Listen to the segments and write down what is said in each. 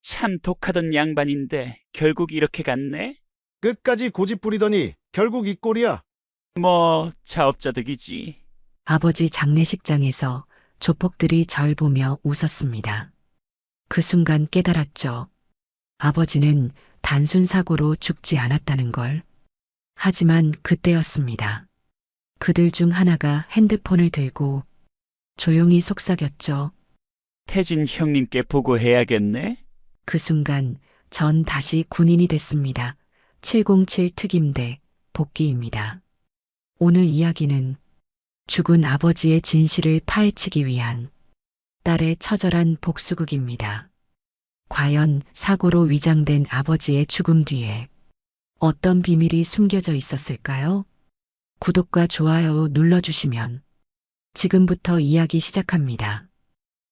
참 독하던 양반인데 결국 이렇게 갔네? 끝까지 고집 부리더니 결국 이 꼴이야. 뭐 자업자득이지. 아버지 장례식장에서 조폭들이 절 보며 웃었습니다. 그 순간 깨달았죠. 아버지는 단순 사고로 죽지 않았다는 걸. 하지만 그때였습니다. 그들 중 하나가 핸드폰을 들고 조용히 속삭였죠. 태진 형님께 보고해야겠네? 그 순간 전 다시 군인이 됐습니다. 707 특임대 복귀입니다. 오늘 이야기는 죽은 아버지의 진실을 파헤치기 위한 딸의 처절한 복수극입니다. 과연 사고로 위장된 아버지의 죽음 뒤에 어떤 비밀이 숨겨져 있었을까요? 구독과 좋아요 눌러주시면 지금부터 이야기 시작합니다.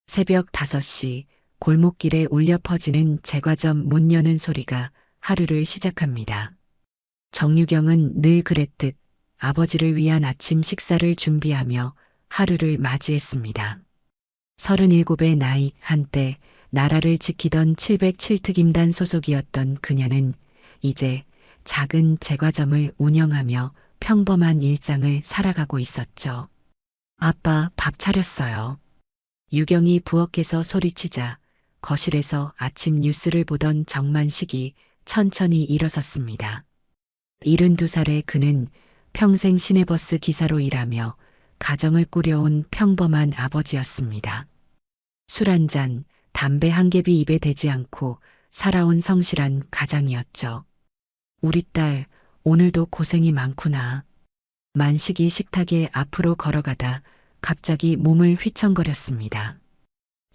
새벽 5시 골목길에 울려 퍼지는 제과점 문 여는 소리가 하루를 시작합니다. 정유경은 늘 그랬듯 아버지를 위한 아침 식사를 준비하며 하루를 맞이했습니다. 37의 나이 한때 나라를 지키던 707특임단 소속이었던 그녀는 이제 작은 제과점을 운영하며 평범한 일상을 살아가고 있었죠. 아빠 밥 차렸어요. 유경이 부엌에서 소리치자 거실에서 아침 뉴스를 보던 정만식이 천천히 일어섰습니다. 72살의 그는 평생 시내버스 기사로 일하며 가정을 꾸려온 평범한 아버지였습니다. 술 한 잔, 담배 한 갭이 입에 대지 않고 살아온 성실한 가장이었죠. 우리 딸, 오늘도 고생이 많구나. 만식이 식탁에 앞으로 걸어가다 갑자기 몸을 휘청거렸습니다.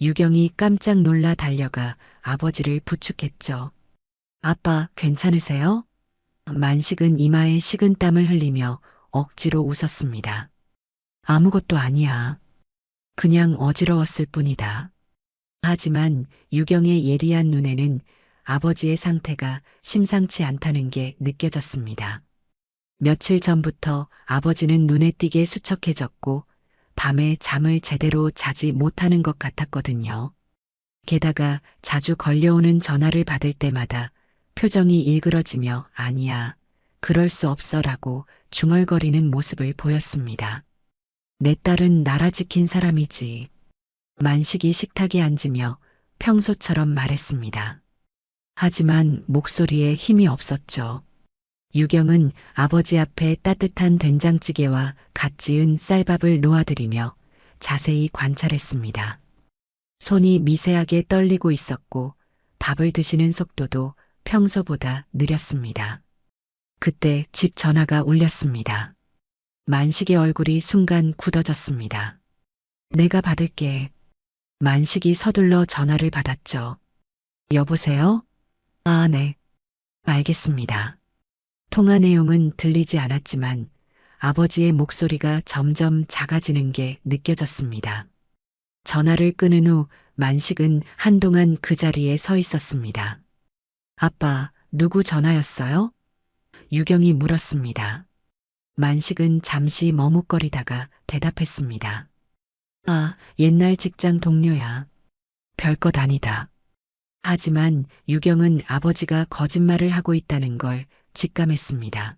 유경이 깜짝 놀라 달려가 아버지를 부축했죠. 아빠, 괜찮으세요? 만식은 이마에 식은 땀을 흘리며 억지로 웃었습니다. 아무것도 아니야. 그냥 어지러웠을 뿐이다. 하지만 유경의 예리한 눈에는 아버지의 상태가 심상치 않다는 게 느껴졌습니다. 며칠 전부터 아버지는 눈에 띄게 수척해졌고 밤에 잠을 제대로 자지 못하는 것 같았거든요. 게다가 자주 걸려오는 전화를 받을 때마다 표정이 일그러지며 아니야, 그럴 수 없어라고 중얼거리는 모습을 보였습니다. 내 딸은 나라 지킨 사람이지. 만식이 식탁에 앉으며 평소처럼 말했습니다. 하지만 목소리에 힘이 없었죠. 유경은 아버지 앞에 따뜻한 된장찌개와 갓 지은 쌀밥을 놓아드리며 자세히 관찰했습니다. 손이 미세하게 떨리고 있었고 밥을 드시는 속도도 평소보다 느렸습니다. 그때 집 전화가 울렸습니다. 만식의 얼굴이 순간 굳어졌습니다. 내가 받을게. 만식이 서둘러 전화를 받았죠. 여보세요? 아, 네. 알겠습니다. 통화 내용은 들리지 않았지만 아버지의 목소리가 점점 작아지는 게 느껴졌습니다. 전화를 끊은 후 만식은 한동안 그 자리에 서 있었습니다. 아빠, 누구 전화였어요? 유경이 물었습니다. 만식은 잠시 머뭇거리다가 대답했습니다. 아, 옛날 직장 동료야. 별것 아니다. 하지만 유경은 아버지가 거짓말을 하고 있다는 걸 직감했습니다.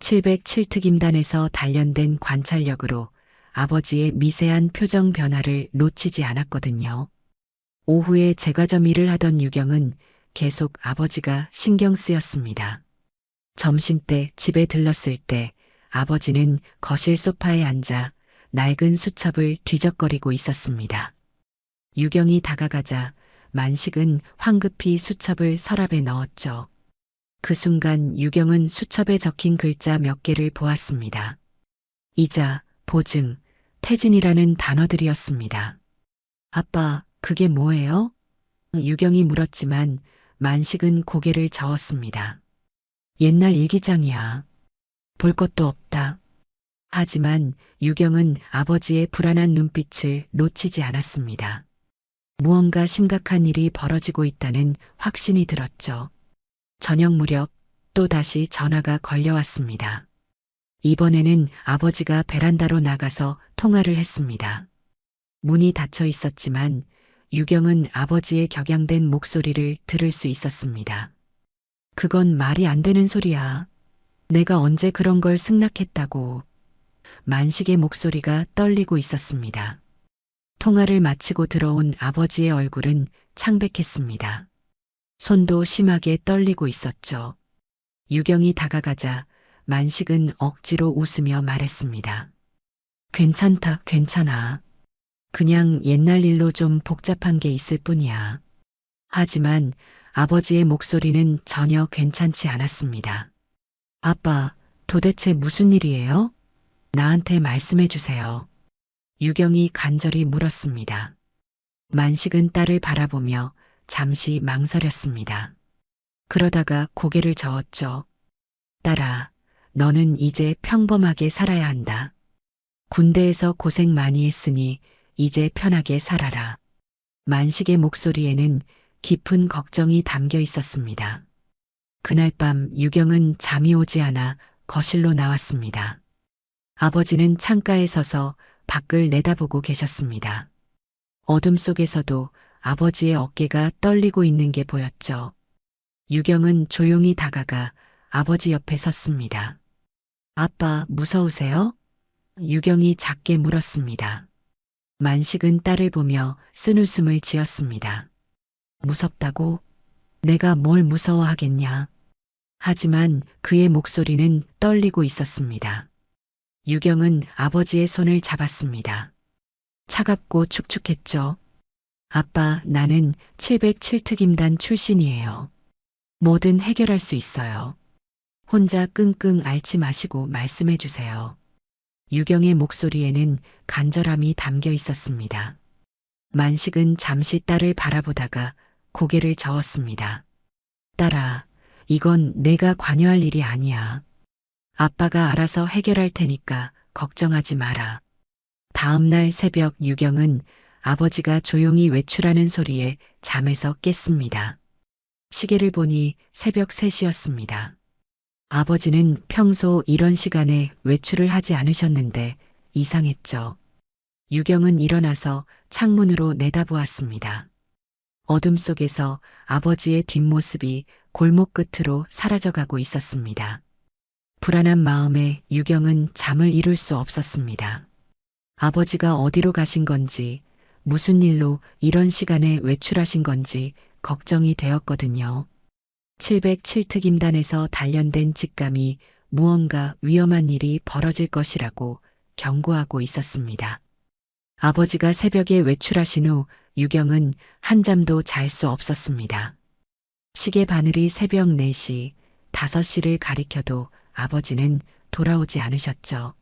707특임단에서 단련된 관찰력으로 아버지의 미세한 표정 변화를 놓치지 않았거든요. 오후에 제과점 일을 하던 유경은 계속 아버지가 신경 쓰였습니다. 점심때 집에 들렀을 때 아버지는 거실 소파에 앉아 낡은 수첩을 뒤적거리고 있었습니다. 유경이 다가가자 만식은 황급히 수첩을 서랍에 넣었죠. 그 순간 유경은 수첩에 적힌 글자 몇 개를 보았습니다. 이자, 보증, 태진이라는 단어들이었습니다. 아빠, 그게 뭐예요? 유경이 물었지만 만식은 고개를 저었습니다. 옛날 일기장이야. 볼 것도 없다. 하지만 유경은 아버지의 불안한 눈빛을 놓치지 않았습니다. 무언가 심각한 일이 벌어지고 있다는 확신이 들었죠. 저녁 무렵 또다시 전화가 걸려왔습니다. 이번에는 아버지가 베란다로 나가서 통화를 했습니다. 문이 닫혀 있었지만 유경은 아버지의 격양된 목소리를 들을 수 있었습니다. 그건 말이 안 되는 소리야. 내가 언제 그런 걸 승낙했다고. 만식의 목소리가 떨리고 있었습니다. 통화를 마치고 들어온 아버지의 얼굴은 창백했습니다. 손도 심하게 떨리고 있었죠. 유경이 다가가자 만식은 억지로 웃으며 말했습니다. 괜찮다, 괜찮아. 그냥 옛날 일로 좀 복잡한 게 있을 뿐이야. 하지만 아버지의 목소리는 전혀 괜찮지 않았습니다. 아빠, 도대체 무슨 일이에요? 나한테 말씀해 주세요. 유경이 간절히 물었습니다. 만식은 딸을 바라보며 잠시 망설였습니다. 그러다가 고개를 저었죠. 딸아, 너는 이제 평범하게 살아야 한다. 군대에서 고생 많이 했으니 이제 편하게 살아라. 만식의 목소리에는 깊은 걱정이 담겨 있었습니다. 그날 밤 유경은 잠이 오지 않아 거실로 나왔습니다. 아버지는 창가에 서서 밖을 내다보고 계셨습니다. 어둠 속에서도 아버지의 어깨가 떨리고 있는 게 보였죠. 유경은 조용히 다가가 아버지 옆에 섰습니다. 아빠, 무서우세요? 유경이 작게 물었습니다. 만식은 딸을 보며 쓴웃음을 지었습니다. 무섭다고? 내가 뭘 무서워하겠냐? 하지만 그의 목소리는 떨리고 있었습니다. 유경은 아버지의 손을 잡았습니다. 차갑고 축축했죠. 아빠, 나는 707특임단 출신이에요. 뭐든 해결할 수 있어요. 혼자 끙끙 앓지 마시고 말씀해 주세요. 유경의 목소리에는 간절함이 담겨 있었습니다. 만식은 잠시 딸을 바라보다가 고개를 저었습니다. 딸아, 이건 내가 관여할 일이 아니야. 아빠가 알아서 해결할 테니까 걱정하지 마라. 다음 날 새벽 유경은 아버지가 조용히 외출하는 소리에 잠에서 깼습니다. 시계를 보니 새벽 3시였습니다. 아버지는 평소 이런 시간에 외출을 하지 않으셨는데 이상했죠. 유경은 일어나서 창문으로 내다보았습니다. 어둠 속에서 아버지의 뒷모습이 골목 끝으로 사라져가고 있었습니다. 불안한 마음에 유경은 잠을 이룰 수 없었습니다. 아버지가 어디로 가신 건지, 무슨 일로 이런 시간에 외출하신 건지 걱정이 되었거든요. 707특임단에서 단련된 직감이 무언가 위험한 일이 벌어질 것이라고 경고하고 있었습니다. 아버지가 새벽에 외출하신 후 유경은 한잠도 잘 수 없었습니다. 시계 바늘이 새벽 4시, 5시를 가리켜도 아버지는 돌아오지 않으셨죠.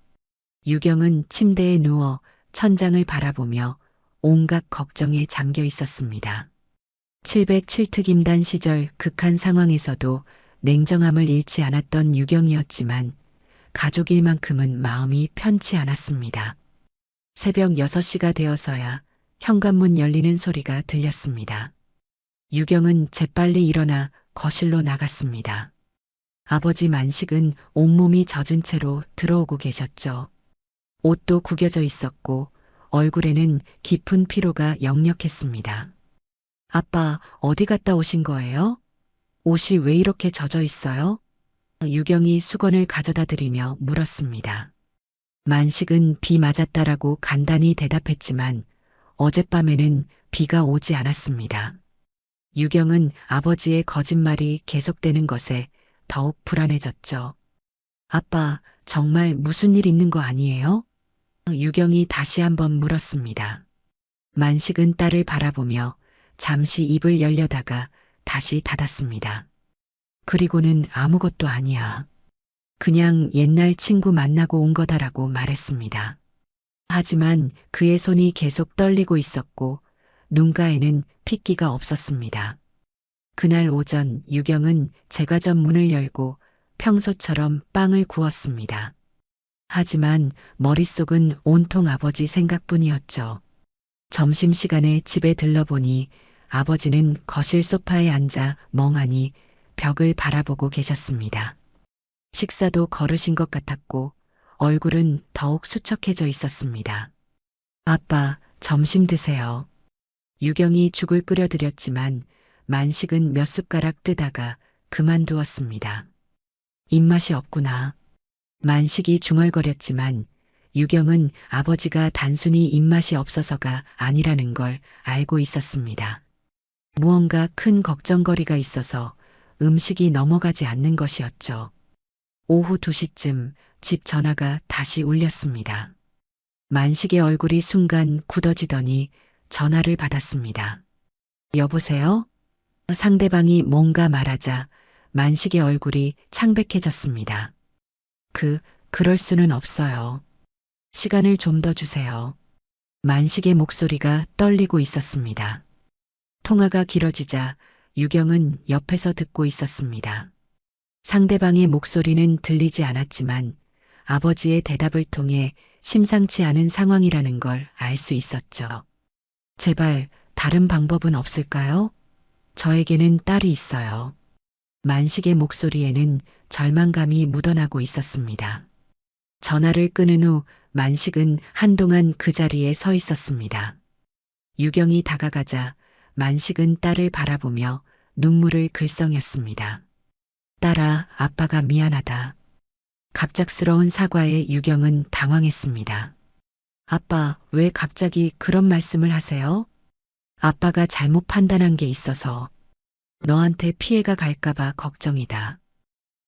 유경은 침대에 누워 천장을 바라보며 온갖 걱정에 잠겨 있었습니다. 707특임단 시절 극한 상황에서도 냉정함을 잃지 않았던 유경이었지만 가족일 만큼은 마음이 편치 않았습니다. 새벽 6시가 되어서야 현관문 열리는 소리가 들렸습니다. 유경은 재빨리 일어나 거실로 나갔습니다. 아버지 만식은 온몸이 젖은 채로 들어오고 계셨죠. 옷도 구겨져 있었고 얼굴에는 깊은 피로가 역력했습니다. 아빠, 어디 갔다 오신 거예요? 옷이 왜 이렇게 젖어 있어요? 유경이 수건을 가져다 드리며 물었습니다. 만식은 비 맞았다라고 간단히 대답했지만 어젯밤에는 비가 오지 않았습니다. 유경은 아버지의 거짓말이 계속되는 것에 더욱 불안해졌죠. 아빠, 정말 무슨 일 있는 거 아니에요? 유경이 다시 한번 물었습니다. 만식은 딸을 바라보며 잠시 입을 열려다가 다시 닫았습니다. 그리고는 아무것도 아니야. 그냥 옛날 친구 만나고 온 거다라고 말했습니다. 하지만 그의 손이 계속 떨리고 있었고 눈가에는 핏기가 없었습니다. 그날 오전 유경은 제과점 문을 열고 평소처럼 빵을 구웠습니다. 하지만 머릿속은 온통 아버지 생각뿐이었죠. 점심시간에 집에 들러보니 아버지는 거실 소파에 앉아 멍하니 벽을 바라보고 계셨습니다. 식사도 거르신 것 같았고 얼굴은 더욱 수척해져 있었습니다. 아빠, 점심 드세요. 유경이 죽을 끓여드렸지만 만식은 몇 숟가락 뜨다가 그만두었습니다. 입맛이 없구나. 만식이 중얼거렸지만 유경은 아버지가 단순히 입맛이 없어서가 아니라는 걸 알고 있었습니다. 무언가 큰 걱정거리가 있어서 음식이 넘어가지 않는 것이었죠. 오후 2시쯤 집 전화가 다시 울렸습니다. 만식의 얼굴이 순간 굳어지더니 전화를 받았습니다. 여보세요? 상대방이 뭔가 말하자 만식의 얼굴이 창백해졌습니다. 그럴 수는 없어요. 시간을 좀 더 주세요. 만식의 목소리가 떨리고 있었습니다. 통화가 길어지자 유경은 옆에서 듣고 있었습니다. 상대방의 목소리는 들리지 않았지만 아버지의 대답을 통해 심상치 않은 상황이라는 걸 알 수 있었죠. 제발 다른 방법은 없을까요? 저에게는 딸이 있어요. 만식의 목소리에는 절망감이 묻어나고 있었습니다. 전화를 끊은 후 만식은 한동안 그 자리에 서 있었습니다. 유경이 다가가자 만식은 딸을 바라보며 눈물을 글썽였습니다. 딸아, 아빠가 미안하다. 갑작스러운 사과에 유경은 당황했습니다. 아빠, 왜 갑자기 그런 말씀을 하세요? 아빠가 잘못 판단한 게 있어서 너한테 피해가 갈까봐 걱정이다.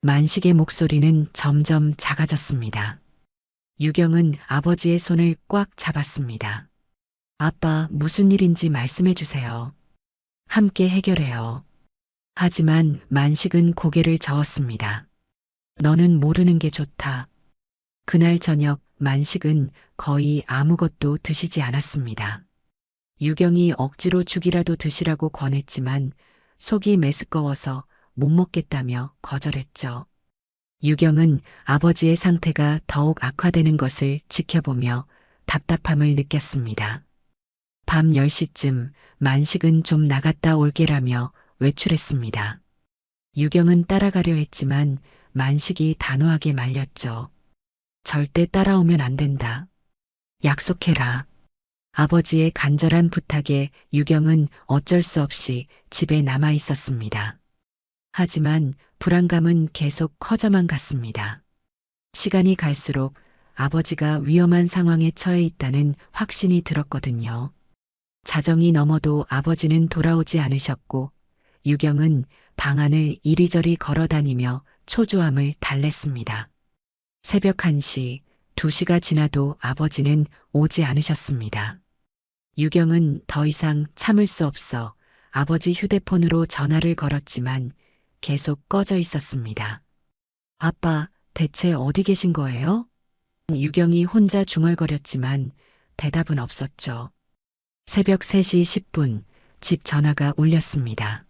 만식의 목소리는 점점 작아졌습니다. 유경은 아버지의 손을 꽉 잡았습니다. 아빠, 무슨 일인지 말씀해 주세요. 함께 해결해요. 하지만 만식은 고개를 저었습니다. 너는 모르는 게 좋다. 그날 저녁 만식은 거의 아무것도 드시지 않았습니다. 유경이 억지로 죽이라도 드시라고 권했지만 속이 메스꺼워서 못 먹겠다며 거절했죠. 유경은 아버지의 상태가 더욱 악화되는 것을 지켜보며 답답함을 느꼈습니다. 밤 10시쯤 만식은 좀 나갔다 올게라며 외출했습니다. 유경은 따라가려 했지만 만식이 단호하게 말렸죠. 절대 따라오면 안 된다. 약속해라. 아버지의 간절한 부탁에 유경은 어쩔 수 없이 집에 남아 있었습니다. 하지만 불안감은 계속 커져만 갔습니다. 시간이 갈수록 아버지가 위험한 상황에 처해 있다는 확신이 들었거든요. 자정이 넘어도 아버지는 돌아오지 않으셨고 유경은 방 안을 이리저리 걸어다니며 초조함을 달랬습니다. 새벽 1시, 2시가 지나도 아버지는 오지 않으셨습니다. 유경은 더 이상 참을 수 없어 아버지 휴대폰으로 전화를 걸었지만 계속 꺼져 있었습니다. 아빠, 대체 어디 계신 거예요? 유경이 혼자 중얼거렸지만 대답은 없었죠. 새벽 3시 10분, 집 전화가 울렸습니다.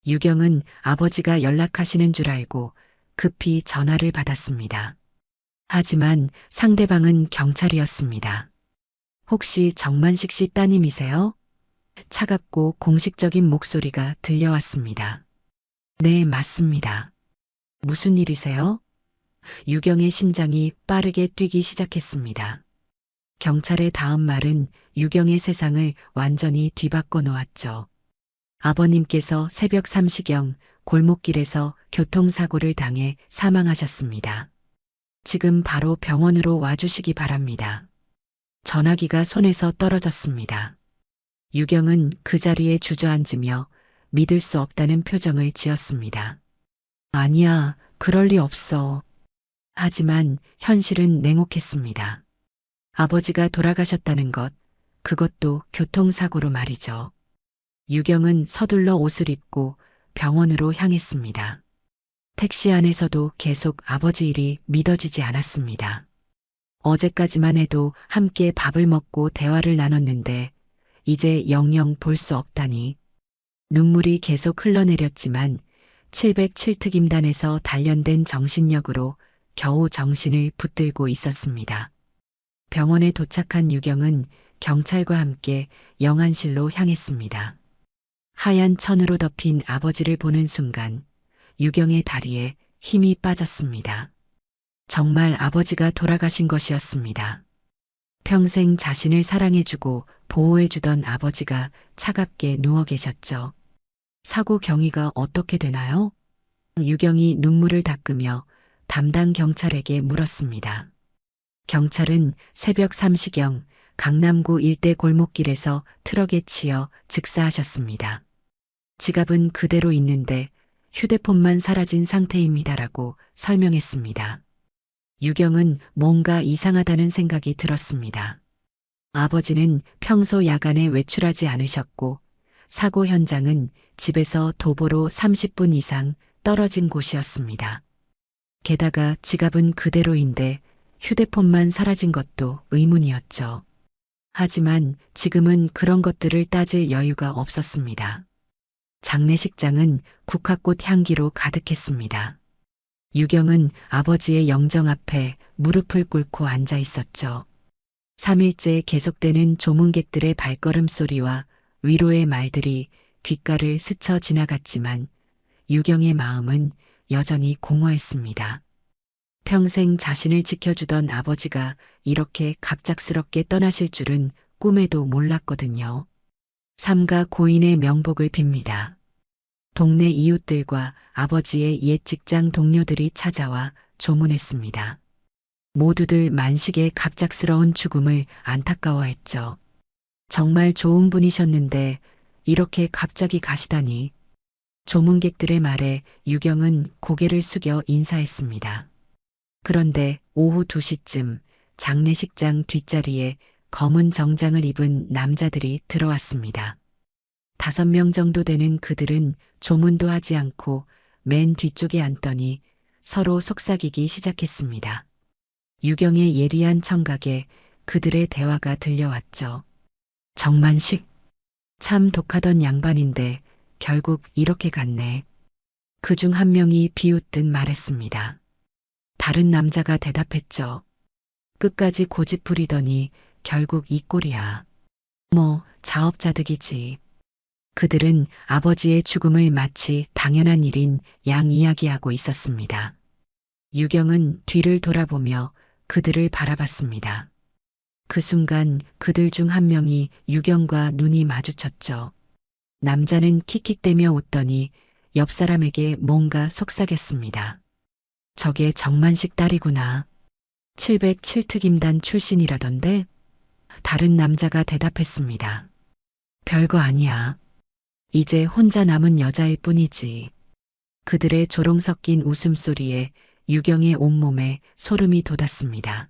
유경은 아버지가 연락하시는 줄 알고 급히 전화를 받았습니다. 하지만 상대방은 경찰이었습니다. 혹시 정만식 씨 따님이세요? 차갑고 공식적인 목소리가 들려왔습니다. 네, 맞습니다. 무슨 일이세요? 유경의 심장이 빠르게 뛰기 시작했습니다. 경찰의 다음 말은 유경의 세상을 완전히 뒤바꿔 놓았죠. 아버님께서 새벽 3시경 골목길에서 교통사고를 당해 사망하셨습니다. 지금 바로 병원으로 와주시기 바랍니다. 전화기가 손에서 떨어졌습니다. 유경은 그 자리에 주저앉으며 믿을 수 없다는 표정을 지었습니다. 아니야, 그럴 리 없어. 하지만 현실은 냉혹했습니다. 아버지가 돌아가셨다는 것, 그것도 교통사고로 말이죠. 유경은 서둘러 옷을 입고 병원으로 향했습니다. 택시 안에서도 계속 아버지 일이 믿어지지 않았습니다. 어제까지만 해도 함께 밥을 먹고 대화를 나눴는데 이제 영영 볼 수 없다니. 눈물이 계속 흘러내렸지만 707특임단에서 단련된 정신력으로 겨우 정신을 붙들고 있었습니다. 병원에 도착한 유경은 경찰과 함께 영안실로 향했습니다. 하얀 천으로 덮인 아버지를 보는 순간 유경의 다리에 힘이 빠졌습니다. 정말 아버지가 돌아가신 것이었습니다. 평생 자신을 사랑해주고 보호해주던 아버지가 차갑게 누워 계셨죠. 사고 경위가 어떻게 되나요? 유경이 눈물을 닦으며 담당 경찰에게 물었습니다. 경찰은 새벽 3시경 강남구 일대 골목길에서 트럭에 치여 즉사하셨습니다. 지갑은 그대로 있는데 휴대폰만 사라진 상태입니다라고 설명했습니다. 유경은 뭔가 이상하다는 생각이 들었습니다. 아버지는 평소 야간에 외출하지 않으셨고 사고 현장은 집에서 도보로 30분 이상 떨어진 곳이었습니다. 게다가 지갑은 그대로인데 휴대폰만 사라진 것도 의문이었죠. 하지만 지금은 그런 것들을 따질 여유가 없었습니다. 장례식장은 국화꽃 향기로 가득했습니다. 유경은 아버지의 영정 앞에 무릎을 꿇고 앉아 있었죠. 3일째 계속되는 조문객들의 발걸음 소리와 위로의 말들이 귓가를 스쳐 지나갔지만 유경의 마음은 여전히 공허했습니다. 평생 자신을 지켜주던 아버지가 이렇게 갑작스럽게 떠나실 줄은 꿈에도 몰랐거든요. 삼가 고인의 명복을 빕니다. 동네 이웃들과 아버지의 옛 직장 동료들이 찾아와 조문했습니다. 모두들 만식의 갑작스러운 죽음을 안타까워했죠. 정말 좋은 분이셨는데 이렇게 갑자기 가시다니. 조문객들의 말에 유경은 고개를 숙여 인사했습니다. 그런데 오후 2시쯤 장례식장 뒷자리에 검은 정장을 입은 남자들이 들어왔습니다. 5명 정도 되는 그들은 조문도 하지 않고 맨 뒤쪽에 앉더니 서로 속삭이기 시작했습니다. 유경의 예리한 청각에 그들의 대화가 들려왔죠. 정만식, 참 독하던 양반인데 결국 이렇게 갔네. 그중 한 명이 비웃듯 말했습니다. 다른 남자가 대답했죠. 끝까지 고집 부리더니 결국 이 꼴이야. 뭐 자업자득이지. 그들은 아버지의 죽음을 마치 당연한 일인 양 이야기하고 있었습니다. 유경은 뒤를 돌아보며 그들을 바라봤습니다. 그 순간 그들 중 한 명이 유경과 눈이 마주쳤죠. 남자는 킥킥대며 웃더니 옆 사람에게 뭔가 속삭였습니다. 저게 정만식 딸이구나. 707특임단 출신이라던데? 다른 남자가 대답했습니다. 별거 아니야. 이제 혼자 남은 여자일 뿐이지. 그들의 조롱 섞인 웃음소리에 유경의 온몸에 소름이 돋았습니다.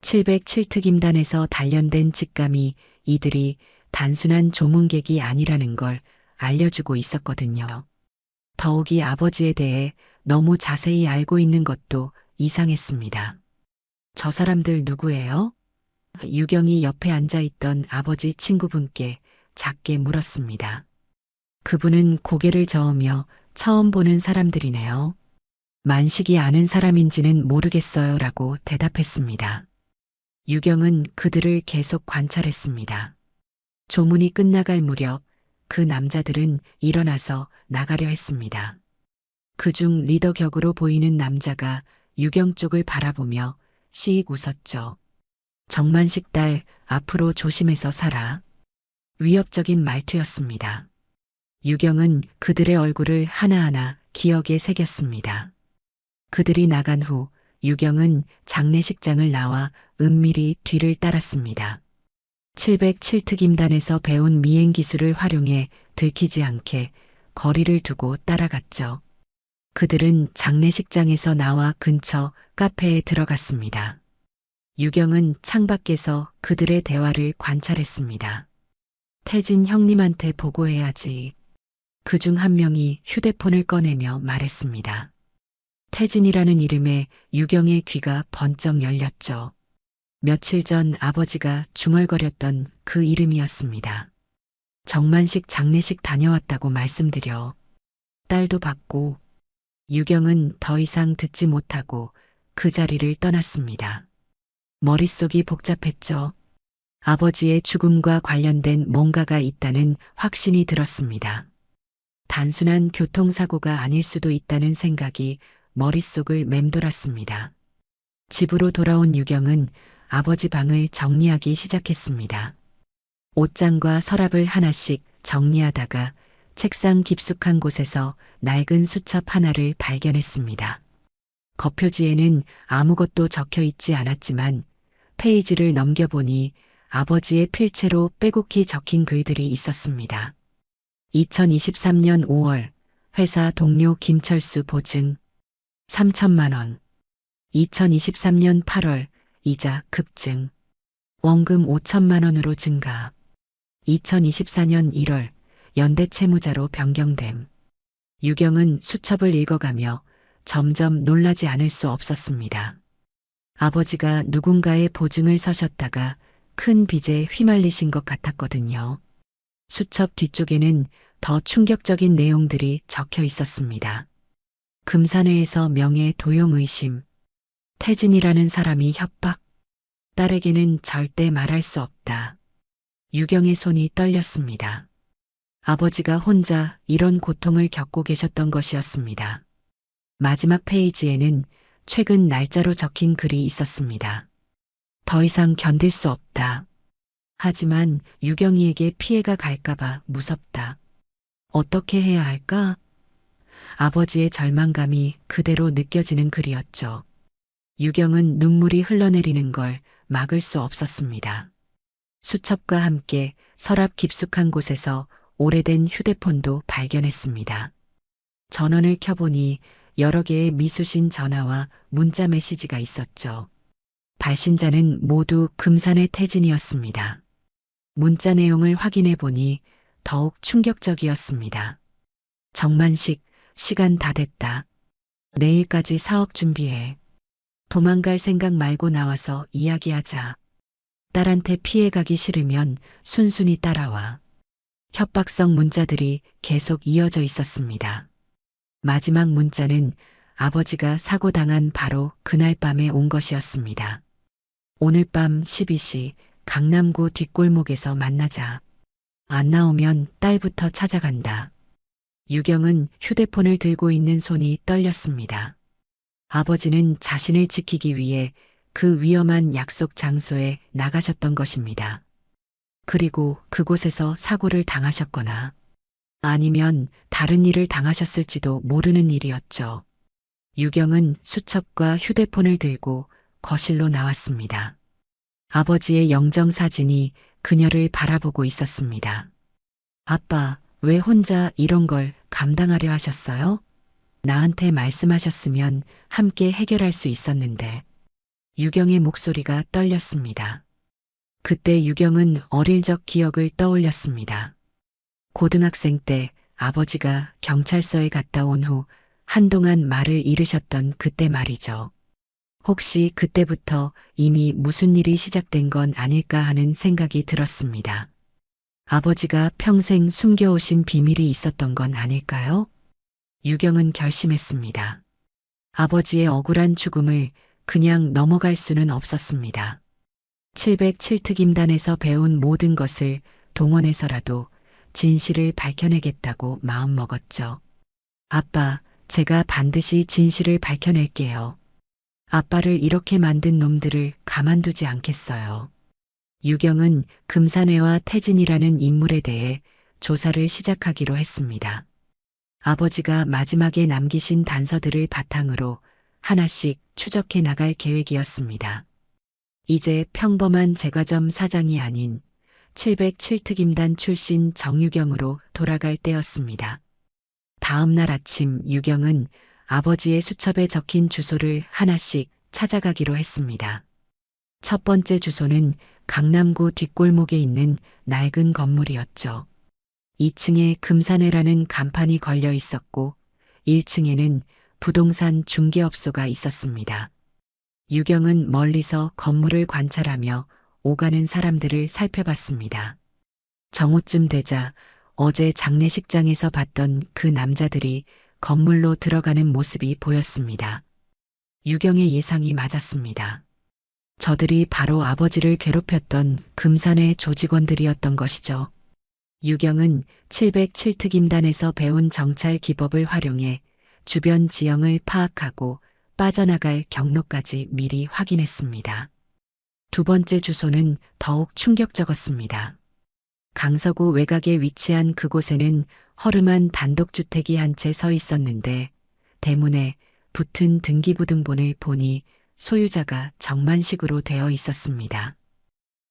707특임단에서 단련된 직감이 이들이 단순한 조문객이 아니라는 걸 알려주고 있었거든요. 더욱이 아버지에 대해 너무 자세히 알고 있는 것도 이상했습니다. 저 사람들 누구예요? 유경이 옆에 앉아있던 아버지 친구분께 작게 물었습니다. 그분은 고개를 저으며 처음 보는 사람들이네요. 만식이 아는 사람인지는 모르겠어요 라고 대답했습니다. 유경은 그들을 계속 관찰했습니다. 조문이 끝나갈 무렵 그 남자들은 일어나서 나가려 했습니다. 그중 리더 격으로 보이는 남자가 유경 쪽을 바라보며 씩 웃었죠. 정만식 딸, 앞으로 조심해서 살아. 위협적인 말투였습니다. 유경은 그들의 얼굴을 하나하나 기억에 새겼습니다. 그들이 나간 후 유경은 장례식장을 나와 은밀히 뒤를 따랐습니다. 707특임단에서 배운 미행 기술을 활용해 들키지 않게 거리를 두고 따라갔죠. 그들은 장례식장에서 나와 근처 카페에 들어갔습니다. 유경은 창밖에서 그들의 대화를 관찰했습니다. 태진 형님한테 보고해야지. 그중 한 명이 휴대폰을 꺼내며 말했습니다. 태진이라는 이름에 유경의 귀가 번쩍 열렸죠. 며칠 전 아버지가 중얼거렸던 그 이름이었습니다. 정만식 장례식 다녀왔다고 말씀드려. 딸도 받고. 유경은 더 이상 듣지 못하고 그 자리를 떠났습니다. 머릿속이 복잡했죠. 아버지의 죽음과 관련된 뭔가가 있다는 확신이 들었습니다. 단순한 교통사고가 아닐 수도 있다는 생각이 머릿속을 맴돌았습니다. 집으로 돌아온 유경은 아버지 방을 정리하기 시작했습니다. 옷장과 서랍을 하나씩 정리하다가 책상 깊숙한 곳에서 낡은 수첩 하나를 발견했습니다. 겉표지에는 아무것도 적혀 있지 않았지만 페이지를 넘겨보니 아버지의 필체로 빼곡히 적힌 글들이 있었습니다. 2023년 5월 회사 동료 김철수 보증 3천만 원. 2023년 8월 이자 급증. 원금 5천만 원으로 증가. 2024년 1월 연대 채무자로 변경됨. 유경은 수첩을 읽어가며 점점 놀라지 않을 수 없었습니다. 아버지가 누군가의 보증을 서셨다가 큰 빚에 휘말리신 것 같았거든요. 수첩 뒤쪽에는 더 충격적인 내용들이 적혀 있었습니다. 금산회에서 명예 도용 의심. 태진이라는 사람이 협박. 딸에게는 절대 말할 수 없다. 유경의 손이 떨렸습니다. 아버지가 혼자 이런 고통을 겪고 계셨던 것이었습니다. 마지막 페이지에는 최근 날짜로 적힌 글이 있었습니다. 더 이상 견딜 수 없다. 하지만 유경이에게 피해가 갈까봐 무섭다. 어떻게 해야 할까? 아버지의 절망감이 그대로 느껴지는 글이었죠. 유경은 눈물이 흘러내리는 걸 막을 수 없었습니다. 수첩과 함께 서랍 깊숙한 곳에서 오래된 휴대폰도 발견했습니다. 전원을 켜보니 여러 개의 미수신 전화와 문자 메시지가 있었죠. 발신자는 모두 금산의 태진이었습니다. 문자 내용을 확인해 보니 더욱 충격적이었습니다. 정만식, 시간 다 됐다. 내일까지 사업 준비해. 도망갈 생각 말고 나와서 이야기하자. 딸한테 피해가기 싫으면 순순히 따라와. 협박성 문자들이 계속 이어져 있었습니다. 마지막 문자는 아버지가 사고당한 바로 그날 밤에 온 것이었습니다. 오늘 밤 12시 강남구 뒷골목에서 만나자. 안 나오면 딸부터 찾아간다. 유경은 휴대폰을 들고 있는 손이 떨렸습니다. 아버지는 자신을 지키기 위해 그 위험한 약속 장소에 나가셨던 것입니다. 그리고 그곳에서 사고를 당하셨거나 아니면 다른 일을 당하셨을지도 모르는 일이었죠. 유경은 수첩과 휴대폰을 들고 거실로 나왔습니다. 아버지의 영정사진이 그녀를 바라보고 있었습니다. 아빠, 왜 혼자 이런 걸 감당하려 하셨어요? 나한테 말씀하셨으면 함께 해결할 수 있었는데. 유경의 목소리가 떨렸습니다. 그때 유경은 어릴 적 기억을 떠올렸습니다. 고등학생 때 아버지가 경찰서에 갔다 온 후 한동안 말을 잃으셨던 그때 말이죠. 혹시 그때부터 이미 무슨 일이 시작된 건 아닐까 하는 생각이 들었습니다. 아버지가 평생 숨겨오신 비밀이 있었던 건 아닐까요? 유경은 결심했습니다. 아버지의 억울한 죽음을 그냥 넘어갈 수는 없었습니다. 707특임단에서 배운 모든 것을 동원해서라도 진실을 밝혀내겠다고 마음먹었죠. 아빠, 제가 반드시 진실을 밝혀낼게요. 아빠를 이렇게 만든 놈들을 가만두지 않겠어요. 유경은 금산회와 태진이라는 인물에 대해 조사를 시작하기로 했습니다. 아버지가 마지막에 남기신 단서들을 바탕으로 하나씩 추적해 나갈 계획이었습니다. 이제 평범한 제과점 사장이 아닌 707특임단 출신 정유경으로 돌아갈 때였습니다. 다음 날 아침 유경은 아버지의 수첩에 적힌 주소를 하나씩 찾아가기로 했습니다. 첫 번째 주소는 강남구 뒷골목에 있는 낡은 건물이었죠. 2층에 금산회라는 간판이 걸려 있었고 1층에는 부동산 중개업소가 있었습니다. 유경은 멀리서 건물을 관찰하며 오가는 사람들을 살펴봤습니다. 정오쯤 되자 어제 장례식장에서 봤던 그 남자들이 건물로 들어가는 모습이 보였습니다. 유경의 예상이 맞았습니다. 저들이 바로 아버지를 괴롭혔던 금산회 조직원들이었던 것이죠. 유경은 707특임단에서 배운 정찰 기법을 활용해 주변 지형을 파악하고 빠져나갈 경로까지 미리 확인했습니다. 두 번째 주소는 더욱 충격적이었습니다. 강서구 외곽에 위치한 그곳에는 허름한 단독주택이 한 채 서 있었는데 대문에 붙은 등기부등본을 보니 소유자가 정만식으로 되어 있었습니다.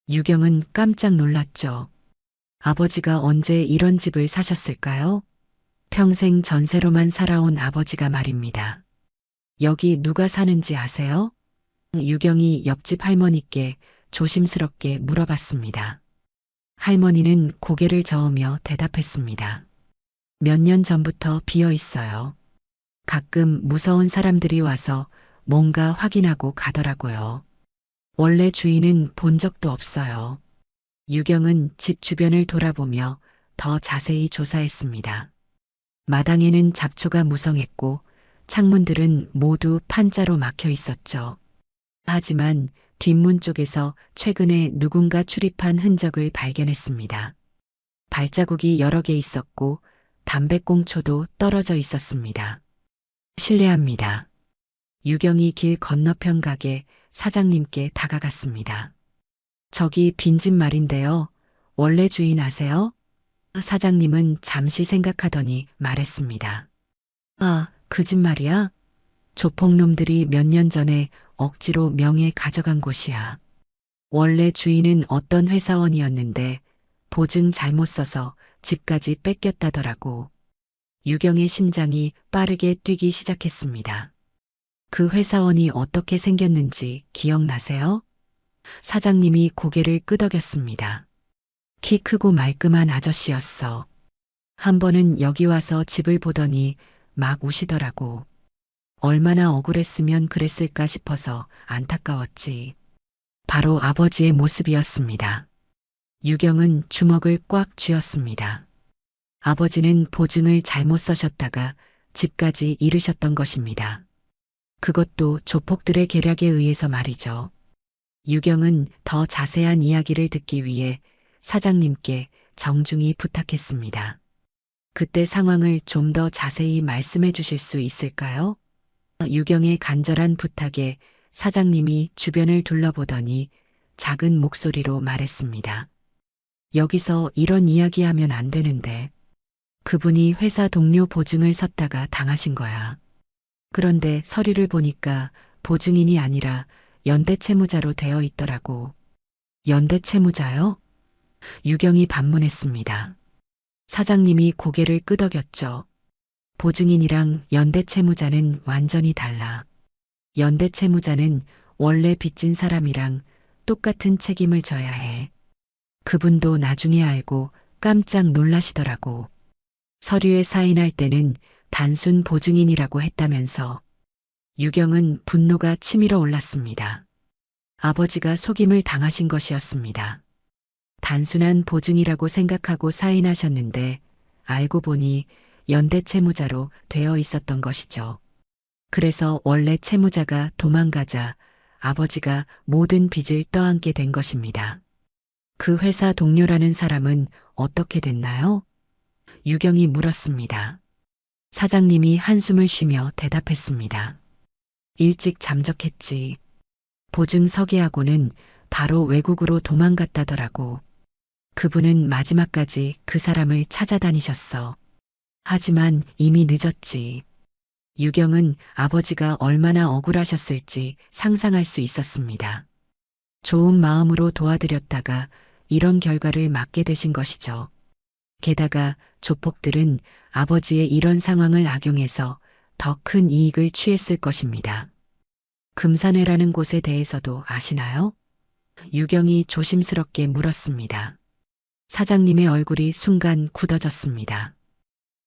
유경은 깜짝 놀랐죠. 아버지가 언제 이런 집을 사셨을까요? 평생 전세로만 살아온 아버지가 말입니다. 여기 누가 사는지 아세요? 유경이 옆집 할머니께 조심스럽게 물어봤습니다. 할머니는 고개를 저으며 대답했습니다. 몇 년 전부터 비어 있어요. 가끔 무서운 사람들이 와서 뭔가 확인하고 가더라고요. 원래 주인은 본 적도 없어요. 유경은 집 주변을 돌아보며 더 자세히 조사했습니다. 마당에는 잡초가 무성했고 창문들은 모두 판자로 막혀 있었죠. 하지만 뒷문 쪽에서 최근에 누군가 출입한 흔적을 발견했습니다. 발자국이 여러 개 있었고 담배꽁초도 떨어져 있었습니다. 실례합니다. 유경이 길 건너편 가게 사장님께 다가갔습니다. 저기 빈집 말인데요. 원래 주인 아세요? 사장님은 잠시 생각하더니 말했습니다. 아, 그 집 말이야? 조폭놈들이 몇 년 전에 억지로 명예 가져간 곳이야. 원래 주인은 어떤 회사원이었는데 보증 잘못 써서 집까지 뺏겼다더라고. 유경의 심장이 빠르게 뛰기 시작했습니다. 그 회사원이 어떻게 생겼는지 기억나세요? 사장님이 고개를 끄덕였습니다. 키 크고 말끔한 아저씨였어. 한 번은 여기 와서 집을 보더니 막 우시더라고. 얼마나 억울했으면 그랬을까 싶어서 안타까웠지. 바로 아버지의 모습이었습니다. 유경은 주먹을 꽉 쥐었습니다. 아버지는 보증을 잘못 써셨다가 집까지 잃으셨던 것입니다. 그것도 조폭들의 계략에 의해서 말이죠. 유경은 더 자세한 이야기를 듣기 위해 사장님께 정중히 부탁했습니다. 그때 상황을 좀 더 자세히 말씀해 주실 수 있을까요? 유경의 간절한 부탁에 사장님이 주변을 둘러보더니 작은 목소리로 말했습니다. 여기서 이런 이야기하면 안 되는데 그분이 회사 동료 보증을 섰다가 당하신 거야. 그런데 서류를 보니까 보증인이 아니라 연대채무자로 되어 있더라고. 연대채무자요? 유경이 반문했습니다. 사장님이 고개를 끄덕였죠. 보증인이랑 연대채무자는 완전히 달라. 연대채무자는 원래 빚진 사람이랑 똑같은 책임을 져야 해. 그분도 나중에 알고 깜짝 놀라시더라고. 서류에 사인할 때는 단순 보증인이라고 했다면서. 유경은 분노가 치밀어 올랐습니다. 아버지가 속임을 당하신 것이었습니다. 단순한 보증이라고 생각하고 사인하셨는데 알고 보니 연대채무자로 되어 있었던 것이죠. 그래서 원래 채무자가 도망가자 아버지가 모든 빚을 떠안게 된 것입니다. 그 회사 동료라는 사람은 어떻게 됐나요? 유경이 물었습니다. 사장님이 한숨을 쉬며 대답했습니다. 일찍 잠적했지. 보증 서기하고는 바로 외국으로 도망갔다더라고. 그분은 마지막까지 그 사람을 찾아다니셨어. 하지만 이미 늦었지. 유경은 아버지가 얼마나 억울하셨을지 상상할 수 있었습니다. 좋은 마음으로 도와드렸다가 이런 결과를 맞게 되신 것이죠. 게다가 조폭들은 아버지의 이런 상황을 악용해서 더 큰 이익을 취했을 것입니다. 금산회라는 곳에 대해서도 아시나요? 유경이 조심스럽게 물었습니다. 사장님의 얼굴이 순간 굳어졌습니다.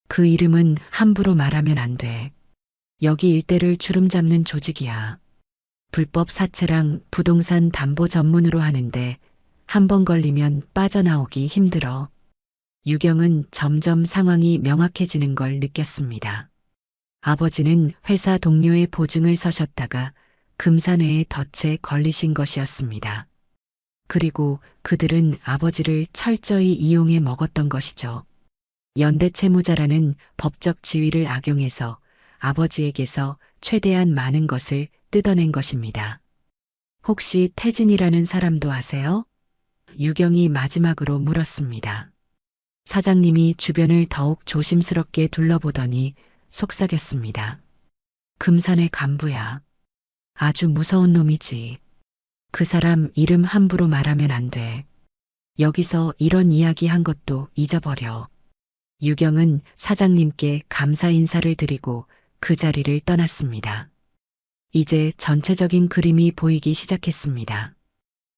그 이름은 함부로 말하면 안 돼. 여기 일대를 주름잡는 조직이야. 불법 사채랑 부동산 담보 전문으로 하는데 한 번 걸리면 빠져나오기 힘들어. 유경은 점점 상황이 명확해지는 걸 느꼈습니다. 아버지는 회사 동료의 보증을 서셨다가 금산회의 덫에 걸리신 것이었습니다. 그리고 그들은 아버지를 철저히 이용해 먹었던 것이죠. 연대채무자라는 법적 지위를 악용해서 아버지에게서 최대한 많은 것을 뜯어낸 것입니다. 혹시 태진이라는 사람도 아세요? 유경이 마지막으로 물었습니다. 사장님이 주변을 더욱 조심스럽게 둘러보더니 속삭였습니다. 금산의 간부야. 아주 무서운 놈이지. 그 사람 이름 함부로 말하면 안 돼. 여기서 이런 이야기 한 것도 잊어버려. 유경은 사장님께 감사 인사를 드리고 그 자리를 떠났습니다. 이제 전체적인 그림이 보이기 시작했습니다.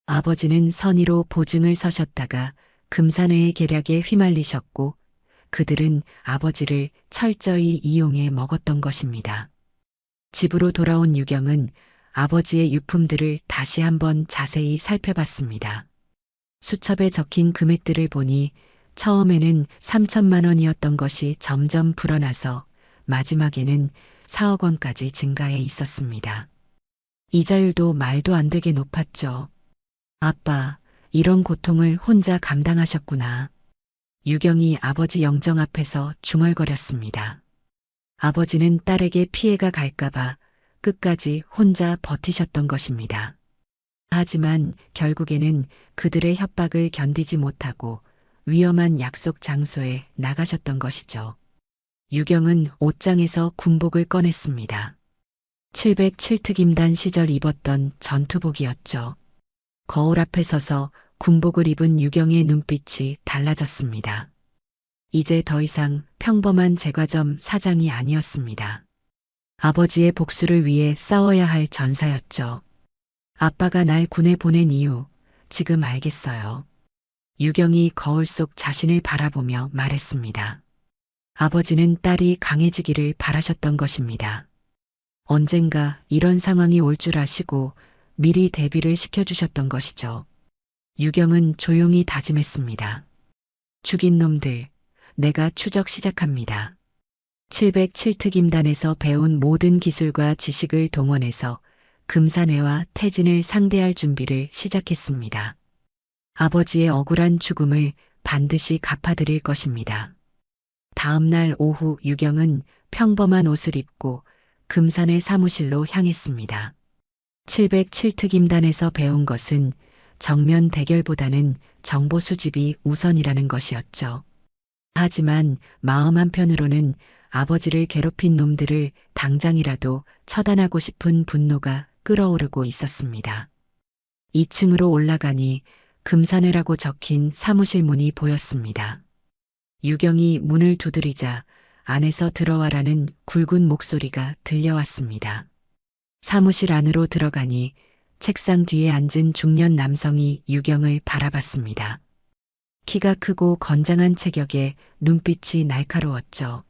아버지는 선의로 보증을 서셨다가 금산회의 계략에 휘말리셨고 그들은 아버지를 철저히 이용해 먹었던 것입니다. 집으로 돌아온 유경은 아버지의 유품들을 다시 한번 자세히 살펴봤습니다. 수첩에 적힌 금액들을 보니 처음에는 3천만 원이었던 것이 점점 불어나서 마지막에는 4억 원까지 증가해 있었습니다. 이자율도 말도 안 되게 높았죠. 아빠, 이런 고통을 혼자 감당하셨구나. 유경이 아버지 영정 앞에서 중얼거렸습니다. 아버지는 딸에게 피해가 갈까봐 끝까지 혼자 버티셨던 것입니다. 하지만 결국에는 그들의 협박을 견디지 못하고 위험한 약속 장소에 나가셨던 것이죠. 유경은 옷장에서 군복을 꺼냈습니다. 707특임단 시절 입었던 전투복이었죠. 거울 앞에 서서 군복을 입은 유경의 눈빛이 달라졌습니다. 이제 더 이상 평범한 제과점 사장이 아니었습니다. 아버지의 복수를 위해 싸워야 할 전사였죠. 아빠가 날 군에 보낸 이유, 지금 알겠어요. 유경이 거울 속 자신을 바라보며 말했습니다. 아버지는 딸이 강해지기를 바라셨던 것입니다. 언젠가 이런 상황이 올 줄 아시고 미리 대비를 시켜주셨던 것이죠. 유경은 조용히 다짐했습니다. 죽인 놈들, 내가 추적 시작합니다. 707특임단에서 배운 모든 기술과 지식을 동원해서 금산회와 태진을 상대할 준비를 시작했습니다. 아버지의 억울한 죽음을 반드시 갚아드릴 것입니다. 다음 날 오후 유경은 평범한 옷을 입고 금산회 사무실로 향했습니다. 707특임단에서 배운 것은 정면 대결보다는 정보 수집이 우선이라는 것이었죠. 하지만 마음 한편으로는 아버지를 괴롭힌 놈들을 당장이라도 처단하고 싶은 분노가 끓어오르고 있었습니다. 2층으로 올라가니 금산회라고 적힌 사무실 문이 보였습니다. 유경이 문을 두드리자 안에서 들어와라는 굵은 목소리가 들려왔습니다. 사무실 안으로 들어가니 책상 뒤에 앉은 중년 남성이 유경을 바라봤습니다. 키가 크고 건장한 체격에 눈빛이 날카로웠죠.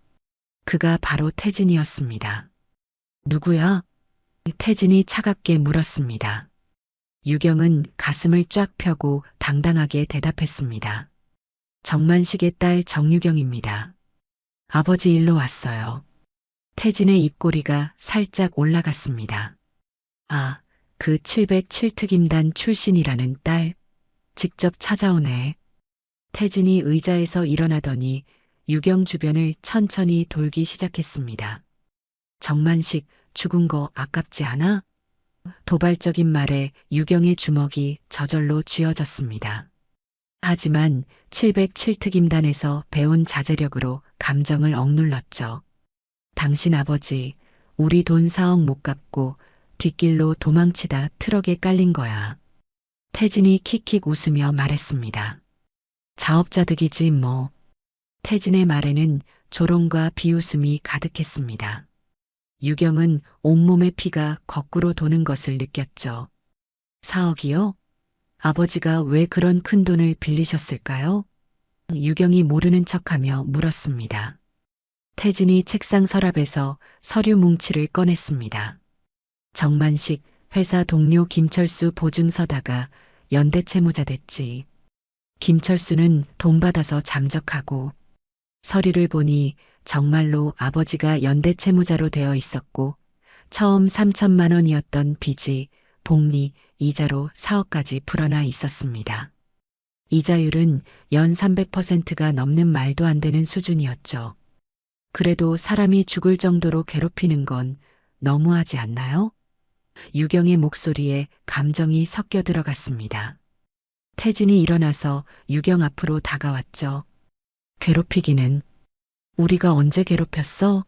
그가 바로 태진이었습니다. 누구야? 태진이 차갑게 물었습니다. 유경은 가슴을 쫙 펴고 당당하게 대답했습니다. 정만식의 딸 정유경입니다. 아버지 일로 왔어요. 태진의 입꼬리가 살짝 올라갔습니다. 아, 그 707특임단 출신이라는 딸. 직접 찾아오네. 태진이 의자에서 일어나더니 유경 주변을 천천히 돌기 시작했습니다. 정만식 죽은 거 아깝지 않아? 도발적인 말에 유경의 주먹이 저절로 쥐어졌습니다. 하지만 707특임단에서 배운 자제력으로 감정을 억눌렀죠. 당신 아버지, 우리 돈 4억 못 갚고 뒷길로 도망치다 트럭에 깔린 거야. 태진이 킥킥 웃으며 말했습니다. 자업자득이지 뭐. 태진의 말에는 조롱과 비웃음이 가득했습니다. 유경은 온몸의 피가 거꾸로 도는 것을 느꼈죠. 4억이요? 아버지가 왜 그런 큰 돈을 빌리셨을까요? 유경이 모르는 척하며 물었습니다. 태진이 책상 서랍에서 서류 뭉치를 꺼냈습니다. 정만식 회사 동료 김철수 보증서다가 연대채무자 됐지. 김철수는 돈 받아서 잠적하고 서류를 보니 정말로 아버지가 연대채무자로 되어 있었고 처음 3천만 원이었던 빚이 복리, 이자로 4억까지 불어나 있었습니다. 이자율은 연 300%가 넘는 말도 안 되는 수준이었죠. 그래도 사람이 죽을 정도로 괴롭히는 건 너무하지 않나요? 유경의 목소리에 감정이 섞여 들어갔습니다. 태진이 일어나서 유경 앞으로 다가왔죠. 괴롭히기는 우리가 언제 괴롭혔어?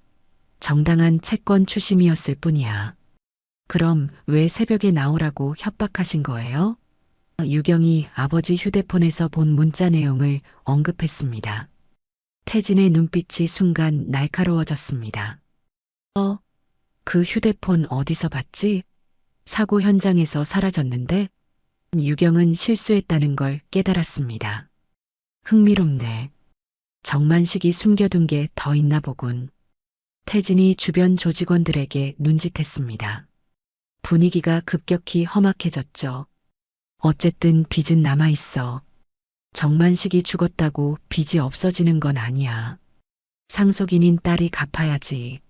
정당한 채권 추심이었을 뿐이야. 그럼 왜 새벽에 나오라고 협박하신 거예요? 유경이 아버지 휴대폰에서 본 문자 내용을 언급했습니다. 태진의 눈빛이 순간 날카로워졌습니다. 그 휴대폰 어디서 봤지? 사고 현장에서 사라졌는데? 유경은 실수했다는 걸 깨달았습니다. 흥미롭네. 정만식이 숨겨둔 게 더 있나 보군. 태진이 주변 조직원들에게 눈짓했습니다. 분위기가 급격히 험악해졌죠. 어쨌든 빚은 남아있어. 정만식이 죽었다고 빚이 없어지는 건 아니야. 상속인인 딸이 갚아야지.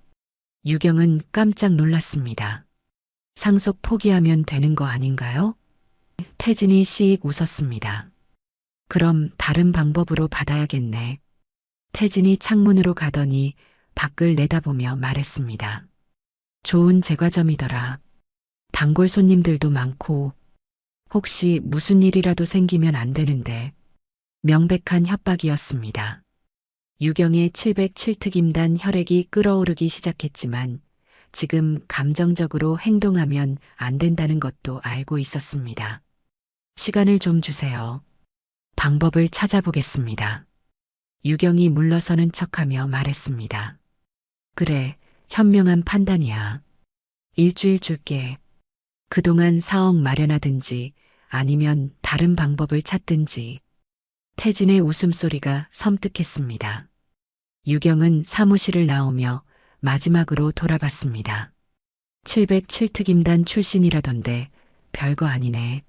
유경은 깜짝 놀랐습니다. 상속 포기하면 되는 거 아닌가요? 태진이 씩 웃었습니다. 그럼 다른 방법으로 받아야겠네. 태진이 창문으로 가더니 밖을 내다보며 말했습니다. 좋은 제과점이더라. 단골 손님들도 많고 혹시 무슨 일이라도 생기면 안 되는데. 명백한 협박이었습니다. 유경의 707특임단 혈액이 끓어오르기 시작했지만 지금 감정적으로 행동하면 안 된다는 것도 알고 있었습니다. 시간을 좀 주세요. 방법을 찾아보겠습니다. 유경이 물러서는 척하며 말했습니다. 그래, 현명한 판단이야. 일주일 줄게. 그동안 사억 마련하든지 아니면 다른 방법을 찾든지. 태진의 웃음소리가 섬뜩했습니다. 유경은 사무실을 나오며 마지막으로 돌아봤습니다. 707특임단 출신이라던데 별거 아니네.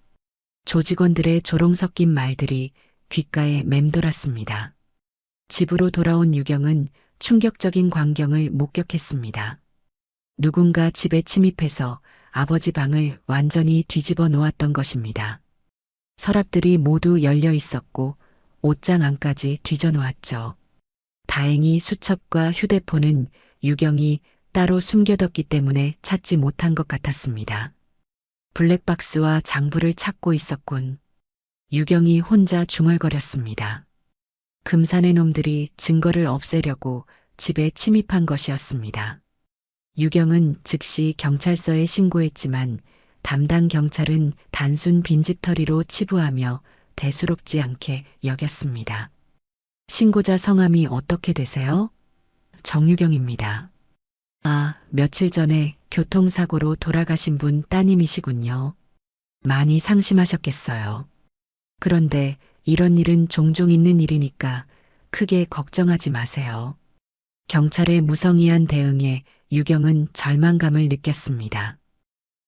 조직원들의 조롱 섞인 말들이 귓가에 맴돌았습니다. 집으로 돌아온 유경은 충격적인 광경을 목격했습니다. 누군가 집에 침입해서 아버지 방을 완전히 뒤집어 놓았던 것입니다. 서랍들이 모두 열려 있었고 옷장 안까지 뒤져 놓았죠. 다행히 수첩과 휴대폰은 유경이 따로 숨겨뒀기 때문에 찾지 못한 것 같았습니다. 블랙박스와 장부를 찾고 있었군. 유경이 혼자 중얼거렸습니다. 금산의 놈들이 증거를 없애려고 집에 침입한 것이었습니다. 유경은 즉시 경찰서에 신고했지만 담당 경찰은 단순 빈집털이로 치부하며 대수롭지 않게 여겼습니다. 신고자 성함이 어떻게 되세요? 정유경입니다. 아, 며칠 전에 교통사고로 돌아가신 분 따님이시군요. 많이 상심하셨겠어요. 그런데 이런 일은 종종 있는 일이니까 크게 걱정하지 마세요. 경찰의 무성의한 대응에 유경은 절망감을 느꼈습니다.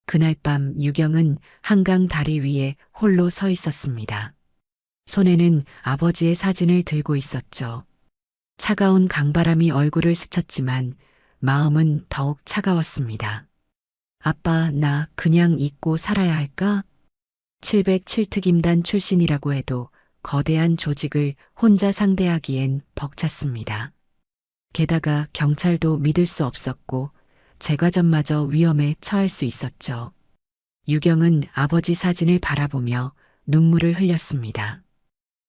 그날 밤 유경은 한강 다리 위에 홀로 서 있었습니다. 손에는 아버지의 사진을 들고 있었죠. 차가운 강바람이 얼굴을 스쳤지만 마음은 더욱 차가웠습니다. 아빠, 나 그냥 잊고 살아야 할까? 707특임단 출신이라고 해도 거대한 조직을 혼자 상대하기엔 벅찼습니다. 게다가 경찰도 믿을 수 없었고 제과점마저 위험에 처할 수 있었죠. 유경은 아버지 사진을 바라보며 눈물을 흘렸습니다.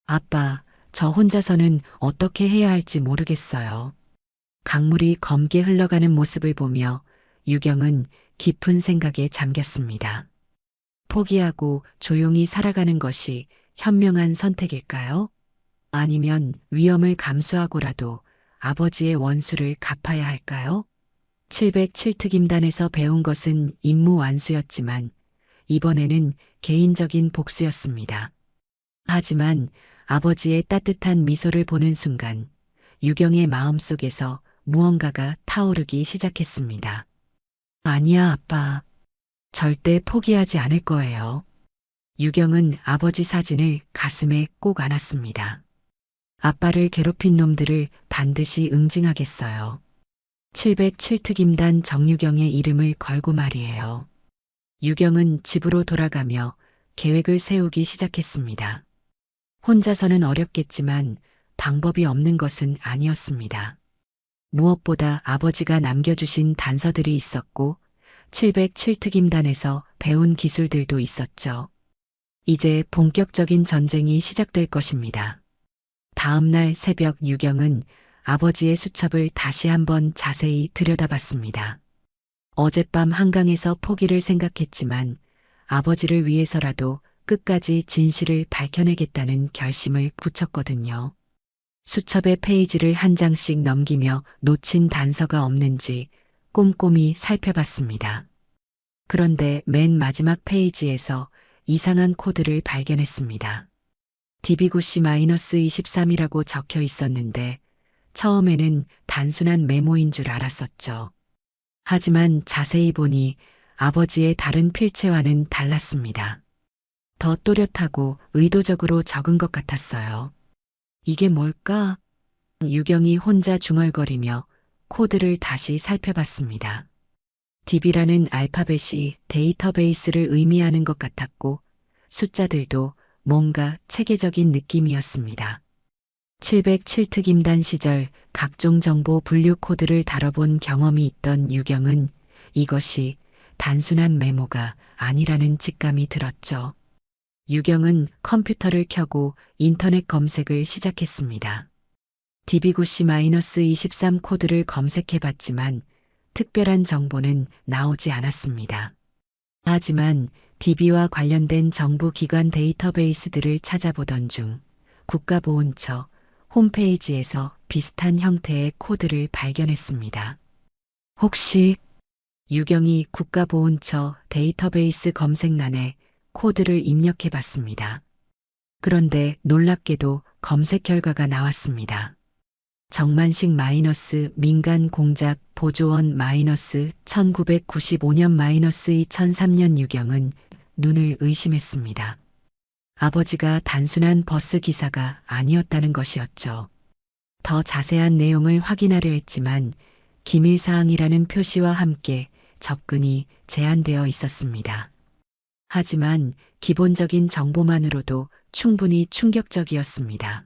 아빠, 저 혼자서는 어떻게 해야 할지 모르겠어요. 강물이 검게 흘러가는 모습을 보며 유경은 깊은 생각에 잠겼습니다. 포기하고 조용히 살아가는 것이 현명한 선택일까요? 아니면 위험을 감수하고라도 아버지의 원수를 갚아야 할까요? 707특임단에서 배운 것은 임무 완수였지만 이번에는 개인적인 복수였습니다. 하지만 아버지의 따뜻한 미소를 보는 순간 유경의 마음속에서 무언가가 타오르기 시작했습니다. 아니야, 아빠. 절대 포기하지 않을 거예요. 유경은 아버지 사진을 가슴에 꼭 안았습니다. 아빠를 괴롭힌 놈들을 반드시 응징하겠어요. 707특임단 정유경의 이름을 걸고 말이에요. 유경은 집으로 돌아가며 계획을 세우기 시작했습니다. 혼자서는 어렵겠지만 방법이 없는 것은 아니었습니다. 무엇보다 아버지가 남겨주신 단서들이 있었고 707특임단에서 배운 기술들도 있었죠. 이제 본격적인 전쟁이 시작될 것입니다. 다음 날 새벽 유경은 아버지의 수첩을 다시 한번 자세히 들여다봤습니다. 어젯밤 한강에서 포기를 생각했지만 아버지를 위해서라도 끝까지 진실을 밝혀내겠다는 결심을 굳혔거든요. 수첩의 페이지를 한 장씩 넘기며 놓친 단서가 없는지 꼼꼼히 살펴봤습니다. 그런데 맨 마지막 페이지에서 이상한 코드를 발견했습니다. DB9C-23이라고 적혀 있었는데 처음에는 단순한 메모인 줄 알았었죠. 하지만 자세히 보니 아버지의 다른 필체와는 달랐습니다. 더 또렷하고 의도적으로 적은 것 같았어요. 이게 뭘까? 유경이 혼자 중얼거리며 코드를 다시 살펴봤습니다. DB라는 알파벳이 데이터베이스를 의미하는 것 같았고 숫자들도 뭔가 체계적인 느낌이었습니다. 707특임단 시절 각종 정보 분류 코드를 다뤄본 경험이 있던 유경은 이것이 단순한 메모가 아니라는 직감이 들었죠. 유경은 컴퓨터를 켜고 인터넷 검색을 시작했습니다. DB9C-23 코드를 검색해봤지만 특별한 정보는 나오지 않았습니다. 하지만 DB와 관련된 정부기관 데이터베이스들을 찾아보던 중 국가보훈처 홈페이지에서 비슷한 형태의 코드를 발견했습니다. 혹시 유경이 국가보훈처 데이터베이스 검색란에 코드를 입력해봤습니다. 그런데 놀랍게도 검색 결과가 나왔습니다. 정만식 민간 공작 보조원 1995년 2003년 유경은 눈을 의심했습니다. 아버지가 단순한 버스 기사가 아니었다는 것이었죠. 더 자세한 내용을 확인하려 했지만 기밀사항이라는 표시와 함께 접근이 제한되어 있었습니다. 하지만 기본적인 정보만으로도 충분히 충격적이었습니다.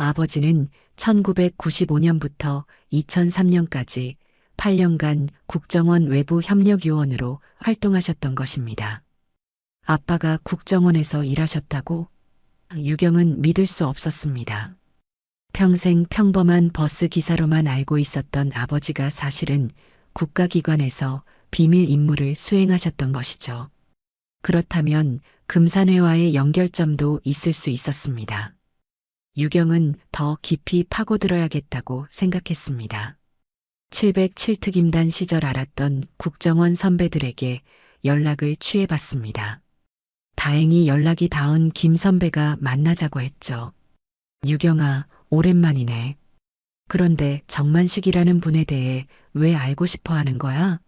아버지는 1995년부터 2003년까지 8년간 국정원 외부협력요원으로 활동하셨던 것입니다. 아빠가 국정원에서 일하셨다고? 유경은 믿을 수 없었습니다. 평생 평범한 버스 기사로만 알고 있었던 아버지가 사실은 국가기관에서 비밀 임무를 수행하셨던 것이죠. 그렇다면 금산회와의 연결점도 있을 수 있었습니다. 유경은 더 깊이 파고들어야겠다고 생각했습니다. 707특임단 시절 알았던 국정원 선배들에게 연락을 취해봤습니다. 다행히 연락이 닿은 김 선배가 만나자고 했죠. 유경아, 오랜만이네. 그런데 정만식이라는 분에 대해 왜 알고 싶어 하는 거야?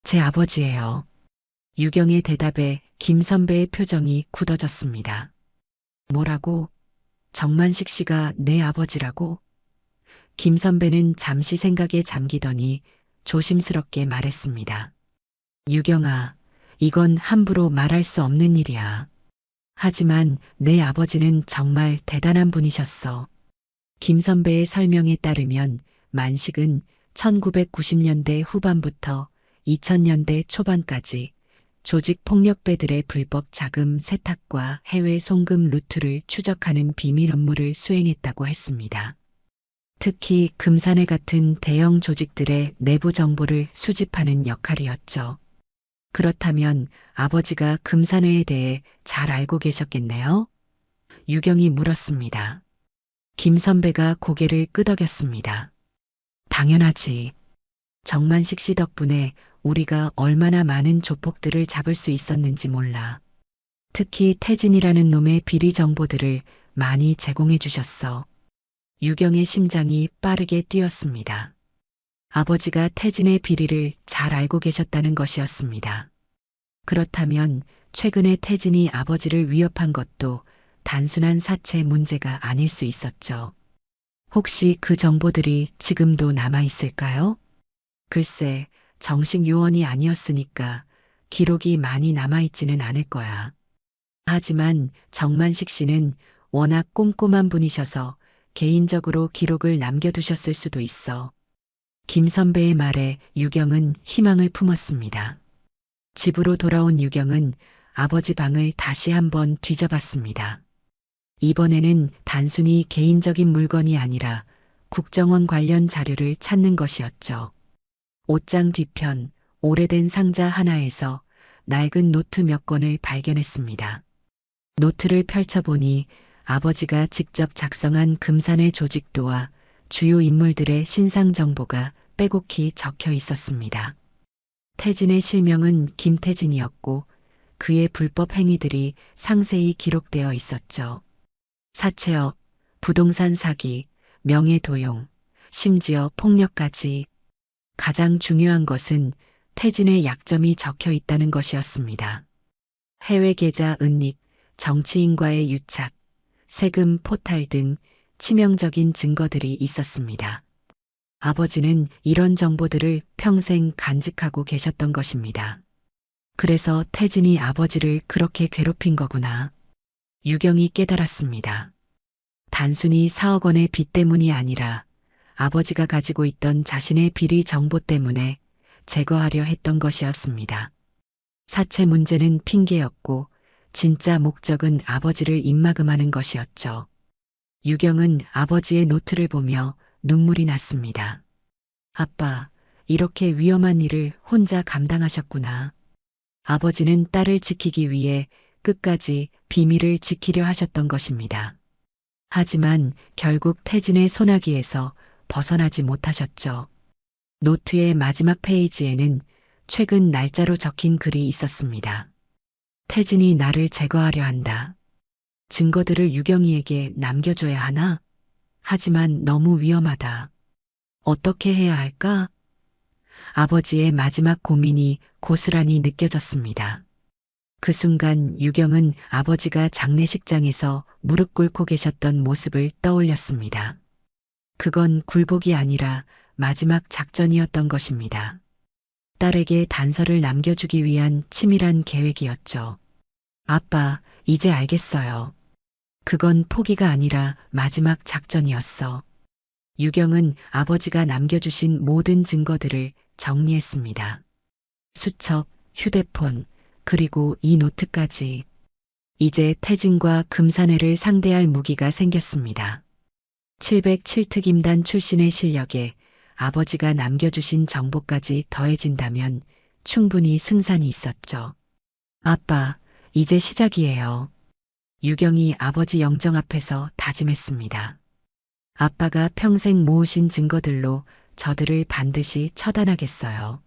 제 아버지예요. 유경의 대답에 김 선배의 표정이 굳어졌습니다. 뭐라고? 정만식 씨가 내 아버지라고? 김 선배는 잠시 생각에 잠기더니 조심스럽게 말했습니다. 유경아, 이건 함부로 말할 수 없는 일이야. 하지만 내 아버지는 정말 대단한 분이셨어. 김 선배의 설명에 따르면 만식은 1990년대 후반부터 2000년대 초반까지 조직 폭력배들의 불법 자금 세탁과 해외 송금 루트를 추적하는 비밀 업무를 수행했다고 했습니다. 특히 금산회 같은 대형 조직들의 내부 정보를 수집하는 역할이었죠. 그렇다면 아버지가 금산회에 대해 잘 알고 계셨겠네요? 유경이 물었습니다. 김 선배가 고개를 끄덕였습니다. 당연하지. 정만식 씨 덕분에 우리가 얼마나 많은 조폭들을 잡을 수 있었는지 몰라. 특히 태진이라는 놈의 비리 정보들을 많이 제공해 주셨어. 유경의 심장이 빠르게 뛰었습니다. 아버지가 태진의 비리를 잘 알고 계셨다는 것이었습니다. 그렇다면 최근에 태진이 아버지를 위협한 것도 단순한 사채 문제가 아닐 수 있었죠. 혹시 그 정보들이 지금도 남아 있을까요? 글쎄, 정식 요원이 아니었으니까 기록이 많이 남아있지는 않을 거야. 하지만 정만식 씨는 워낙 꼼꼼한 분이셔서 개인적으로 기록을 남겨두셨을 수도 있어. 김 선배의 말에 유경은 희망을 품었습니다. 집으로 돌아온 유경은 아버지 방을 다시 한번 뒤져봤습니다. 이번에는 단순히 개인적인 물건이 아니라 국정원 관련 자료를 찾는 것이었죠. 옷장 뒤편 오래된 상자 하나에서 낡은 노트 몇 권을 발견했습니다. 노트를 펼쳐보니 아버지가 직접 작성한 금산의 조직도와 주요 인물들의 신상 정보가 빼곡히 적혀 있었습니다. 태진의 실명은 김태진이었고 그의 불법 행위들이 상세히 기록되어 있었죠. 사채업, 부동산 사기, 명예도용, 심지어 폭력까지. 가장 중요한 것은 태진의 약점이 적혀 있다는 것이었습니다. 해외 계좌 은닉, 정치인과의 유착, 세금 포탈 등 치명적인 증거들이 있었습니다. 아버지는 이런 정보들을 평생 간직하고 계셨던 것입니다. 그래서 태진이 아버지를 그렇게 괴롭힌 거구나. 유경이 깨달았습니다. 단순히 4억 원의 빚 때문이 아니라 아버지가 가지고 있던 자신의 비리 정보 때문에 제거하려 했던 것이었습니다. 사채 문제는 핑계였고 진짜 목적은 아버지를 입막음하는 것이었죠. 유경은 아버지의 노트를 보며 눈물이 났습니다. 아빠, 이렇게 위험한 일을 혼자 감당하셨구나. 아버지는 딸을 지키기 위해 끝까지 비밀을 지키려 하셨던 것입니다. 하지만 결국 태진의 소나기에서 벗어나지 못하셨죠. 노트의 마지막 페이지에는 최근 날짜로 적힌 글이 있었습니다. 태진이 나를 제거하려 한다. 증거들을 유경이에게 남겨줘야 하나? 하지만 너무 위험하다. 어떻게 해야 할까? 아버지의 마지막 고민이 고스란히 느껴졌습니다. 그 순간 유경은 아버지가 장례식장에서 무릎 꿇고 계셨던 모습을 떠올렸습니다. 그건 굴복이 아니라 마지막 작전이었던 것입니다. 딸에게 단서를 남겨주기 위한 치밀한 계획이었죠. 아빠, 이제 알겠어요. 그건 포기가 아니라 마지막 작전이었어. 유경은 아버지가 남겨주신 모든 증거들을 정리했습니다. 수첩, 휴대폰, 그리고 이 노트까지. 이제 태진과 금산회를 상대할 무기가 생겼습니다. 707특임단 출신의 실력에 아버지가 남겨주신 정보까지 더해진다면 충분히 승산이 있었죠. 아빠, 이제 시작이에요. 유경이 아버지 영정 앞에서 다짐했습니다. 아빠가 평생 모으신 증거들로 저들을 반드시 처단하겠어요.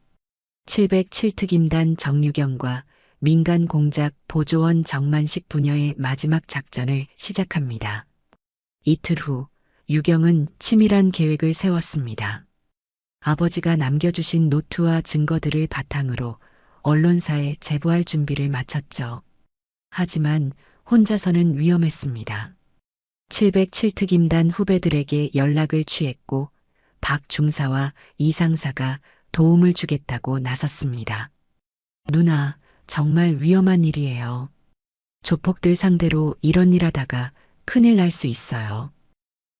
707특임단 정유경과 민간 공작 보조원 정만식 부녀의 마지막 작전을 시작합니다. 이틀 후 유경은 치밀한 계획을 세웠습니다. 아버지가 남겨주신 노트와 증거들을 바탕으로 언론사에 제보할 준비를 마쳤죠. 하지만 혼자서는 위험했습니다. 707특임단 후배들에게 연락을 취했고 박 중사와 이 상사가 도움을 주겠다고 나섰습니다. 누나, 정말 위험한 일이에요. 조폭들 상대로 이런 일 하다가 큰일 날 수 있어요.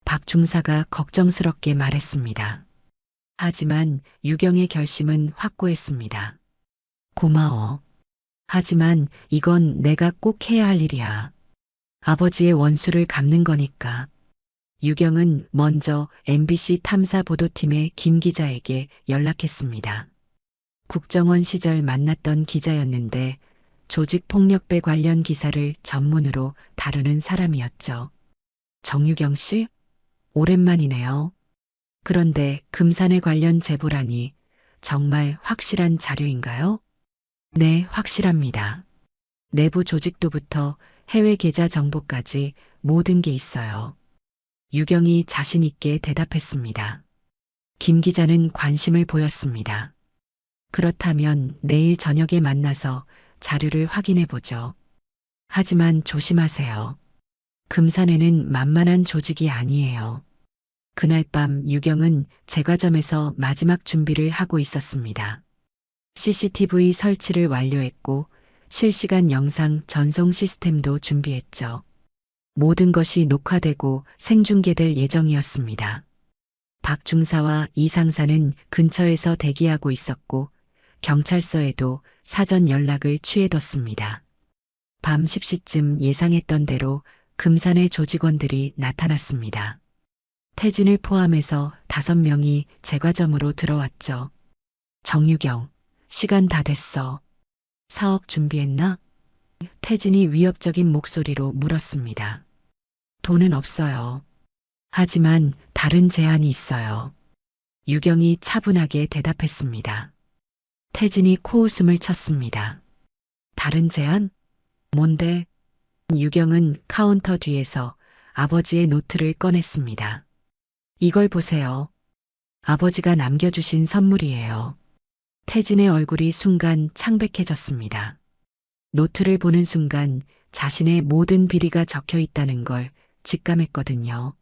박 중사가 걱정스럽게 말했습니다. 하지만 유경의 결심은 확고했습니다. 고마워. 하지만 이건 내가 꼭 해야 할 일이야. 아버지의 원수를 갚는 거니까. 유경은 먼저 MBC 탐사보도팀의 김 기자에게 연락했습니다. 국정원 시절 만났던 기자였는데 조직폭력배 관련 기사를 전문으로 다루는 사람이었죠. 정유경 씨? 오랜만이네요. 그런데 금산에 관련 제보라니 정말 확실한 자료인가요? 네, 확실합니다. 내부 조직도부터 해외 계좌 정보까지 모든 게 있어요. 유경이 자신 있게 대답했습니다. 김 기자는 관심을 보였습니다. 그렇다면 내일 저녁에 만나서 자료를 확인해 보죠. 하지만 조심하세요. 금산에는 만만한 조직이 아니에요. 그날 밤 유경은 제과점에서 마지막 준비를 하고 있었습니다. CCTV 설치를 완료했고 실시간 영상 전송 시스템도 준비했죠. 모든 것이 녹화되고 생중계될 예정이었습니다. 박 중사와 이 상사는 근처에서 대기하고 있었고 경찰서에도 사전 연락을 취해뒀습니다. 밤 10시쯤 예상했던 대로 금산의 조직원들이 나타났습니다. 태진을 포함해서 5명이 제과점으로 들어왔죠. 정유경, 시간 다 됐어. 사업 준비했나? 태진이 위협적인 목소리로 물었습니다. 돈은 없어요. 하지만 다른 제안이 있어요. 유경이 차분하게 대답했습니다. 태진이 코웃음을 쳤습니다. 다른 제안? 뭔데? 유경은 카운터 뒤에서 아버지의 노트를 꺼냈습니다. 이걸 보세요. 아버지가 남겨주신 선물이에요. 태진의 얼굴이 순간 창백해졌습니다. 노트를 보는 순간 자신의 모든 비리가 적혀 있다는 걸 직감했거든요.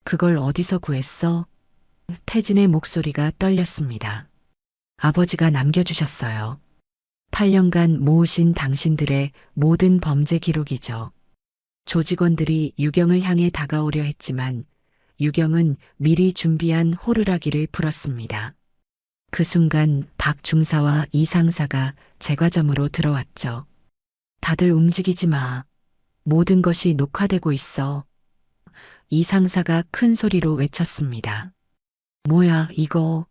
그걸 어디서 구했어? 태진의 목소리가 떨렸습니다. 아버지가 남겨주셨어요. 8년간 모으신 당신들의 모든 범죄 기록이죠. 조직원들이 유경을 향해 다가오려 했지만 유경은 미리 준비한 호루라기를 불었습니다. 그 순간 박 중사와 이 상사가 제과점으로 들어왔죠. 다들 움직이지 마. 모든 것이 녹화되고 있어. 이 상사가 큰 소리로 외쳤습니다. 뭐야, 이거.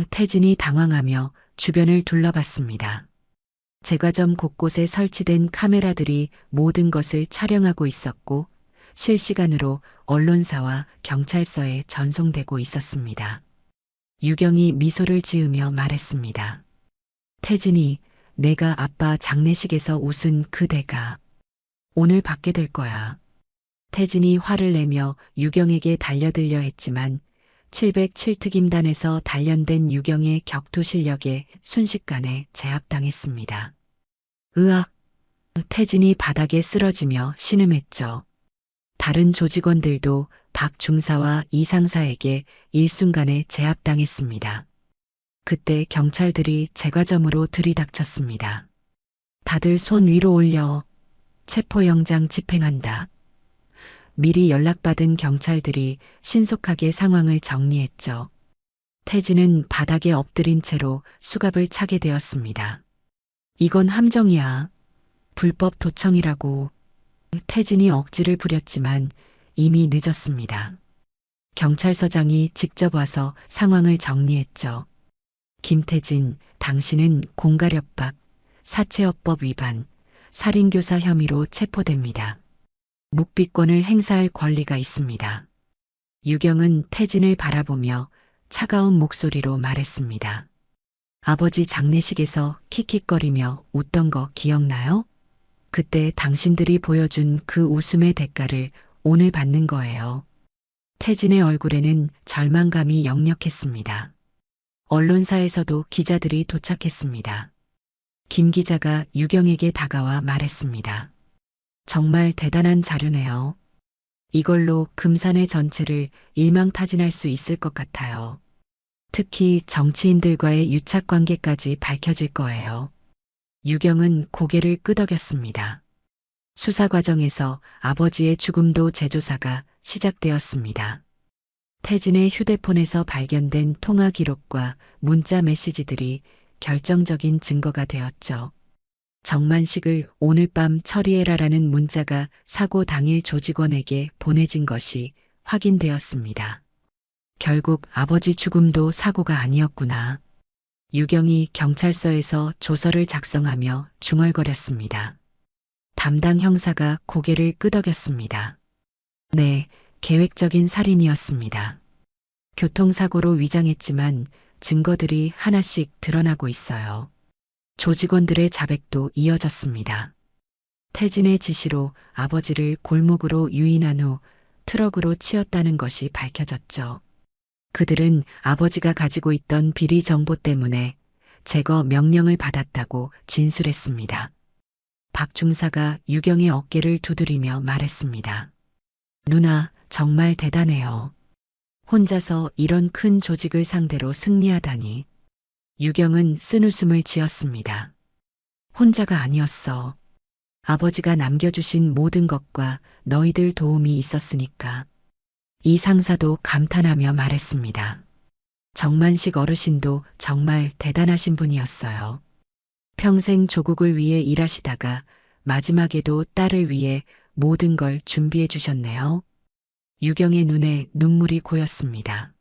태진이 당황하며 주변을 둘러봤습니다. 제과점 곳곳에 설치된 카메라들이 모든 것을 촬영하고 있었고 실시간으로 언론사와 경찰서에 전송되고 있었습니다. 유경이 미소를 지으며 말했습니다. 태진이, 내가 아빠 장례식에서 웃은 그 대가 오늘 받게 될 거야. 태진이 화를 내며 유경에게 달려들려 했지만 707특임단에서 단련된 유경의 격투 실력에 순식간에 제압당했습니다. 으악! 태진이 바닥에 쓰러지며 신음했죠. 다른 조직원들도 박 중사와 이 상사에게 일순간에 제압당했습니다. 그때 경찰들이 제과점으로 들이닥쳤습니다. 다들 손 위로 올려. 체포영장 집행한다. 미리 연락받은 경찰들이 신속하게 상황을 정리했죠. 태진은 바닥에 엎드린 채로 수갑을 차게 되었습니다. 이건 함정이야. 불법 도청이라고. 태진이 억지를 부렸지만 이미 늦었습니다. 경찰서장이 직접 와서 상황을 정리했죠. 김태진, 당신은 공갈협박, 사채업법 위반, 살인교사 혐의로 체포됩니다. 묵비권을 행사할 권리가 있습니다. 유경은 태진을 바라보며 차가운 목소리로 말했습니다. 아버지 장례식에서 킥킥거리며 웃던 거 기억나요? 그때 당신들이 보여준 그 웃음의 대가를 오늘 받는 거예요. 태진의 얼굴에는 절망감이 역력했습니다. 언론사에서도 기자들이 도착했습니다. 김 기자가 유경에게 다가와 말했습니다. 정말 대단한 자료네요. 이걸로 금산의 전체를 일망타진할 수 있을 것 같아요. 특히 정치인들과의 유착관계까지 밝혀질 거예요. 유경은 고개를 끄덕였습니다. 수사 과정에서 아버지의 죽음도 재조사가 시작되었습니다. 태진의 휴대폰에서 발견된 통화 기록과 문자 메시지들이 결정적인 증거가 되었죠. 정만식을 오늘 밤 처리해라라는 문자가 사고 당일 조직원에게 보내진 것이 확인되었습니다. 결국 아버지 죽음도 사고가 아니었구나. 유경이 경찰서에서 조서를 작성하며 중얼거렸습니다. 담당 형사가 고개를 끄덕였습니다. 네, 계획적인 살인이었습니다. 교통사고로 위장했지만 증거들이 하나씩 드러나고 있어요. 조직원들의 자백도 이어졌습니다. 태진의 지시로 아버지를 골목으로 유인한 후 트럭으로 치었다는 것이 밝혀졌죠. 그들은 아버지가 가지고 있던 비리 정보 때문에 제거 명령을 받았다고 진술했습니다. 박 중사가 유경의 어깨를 두드리며 말했습니다. 누나, 정말 대단해요. 혼자서 이런 큰 조직을 상대로 승리하다니. 유경은 쓴웃음을 지었습니다. 혼자가 아니었어. 아버지가 남겨주신 모든 것과 너희들 도움이 있었으니까. 이 상사도 감탄하며 말했습니다. 정만식 어르신도 정말 대단하신 분이었어요. 평생 조국을 위해 일하시다가 마지막에도 딸을 위해 모든 걸 준비해 주셨네요. 유경의 눈에 눈물이 고였습니다.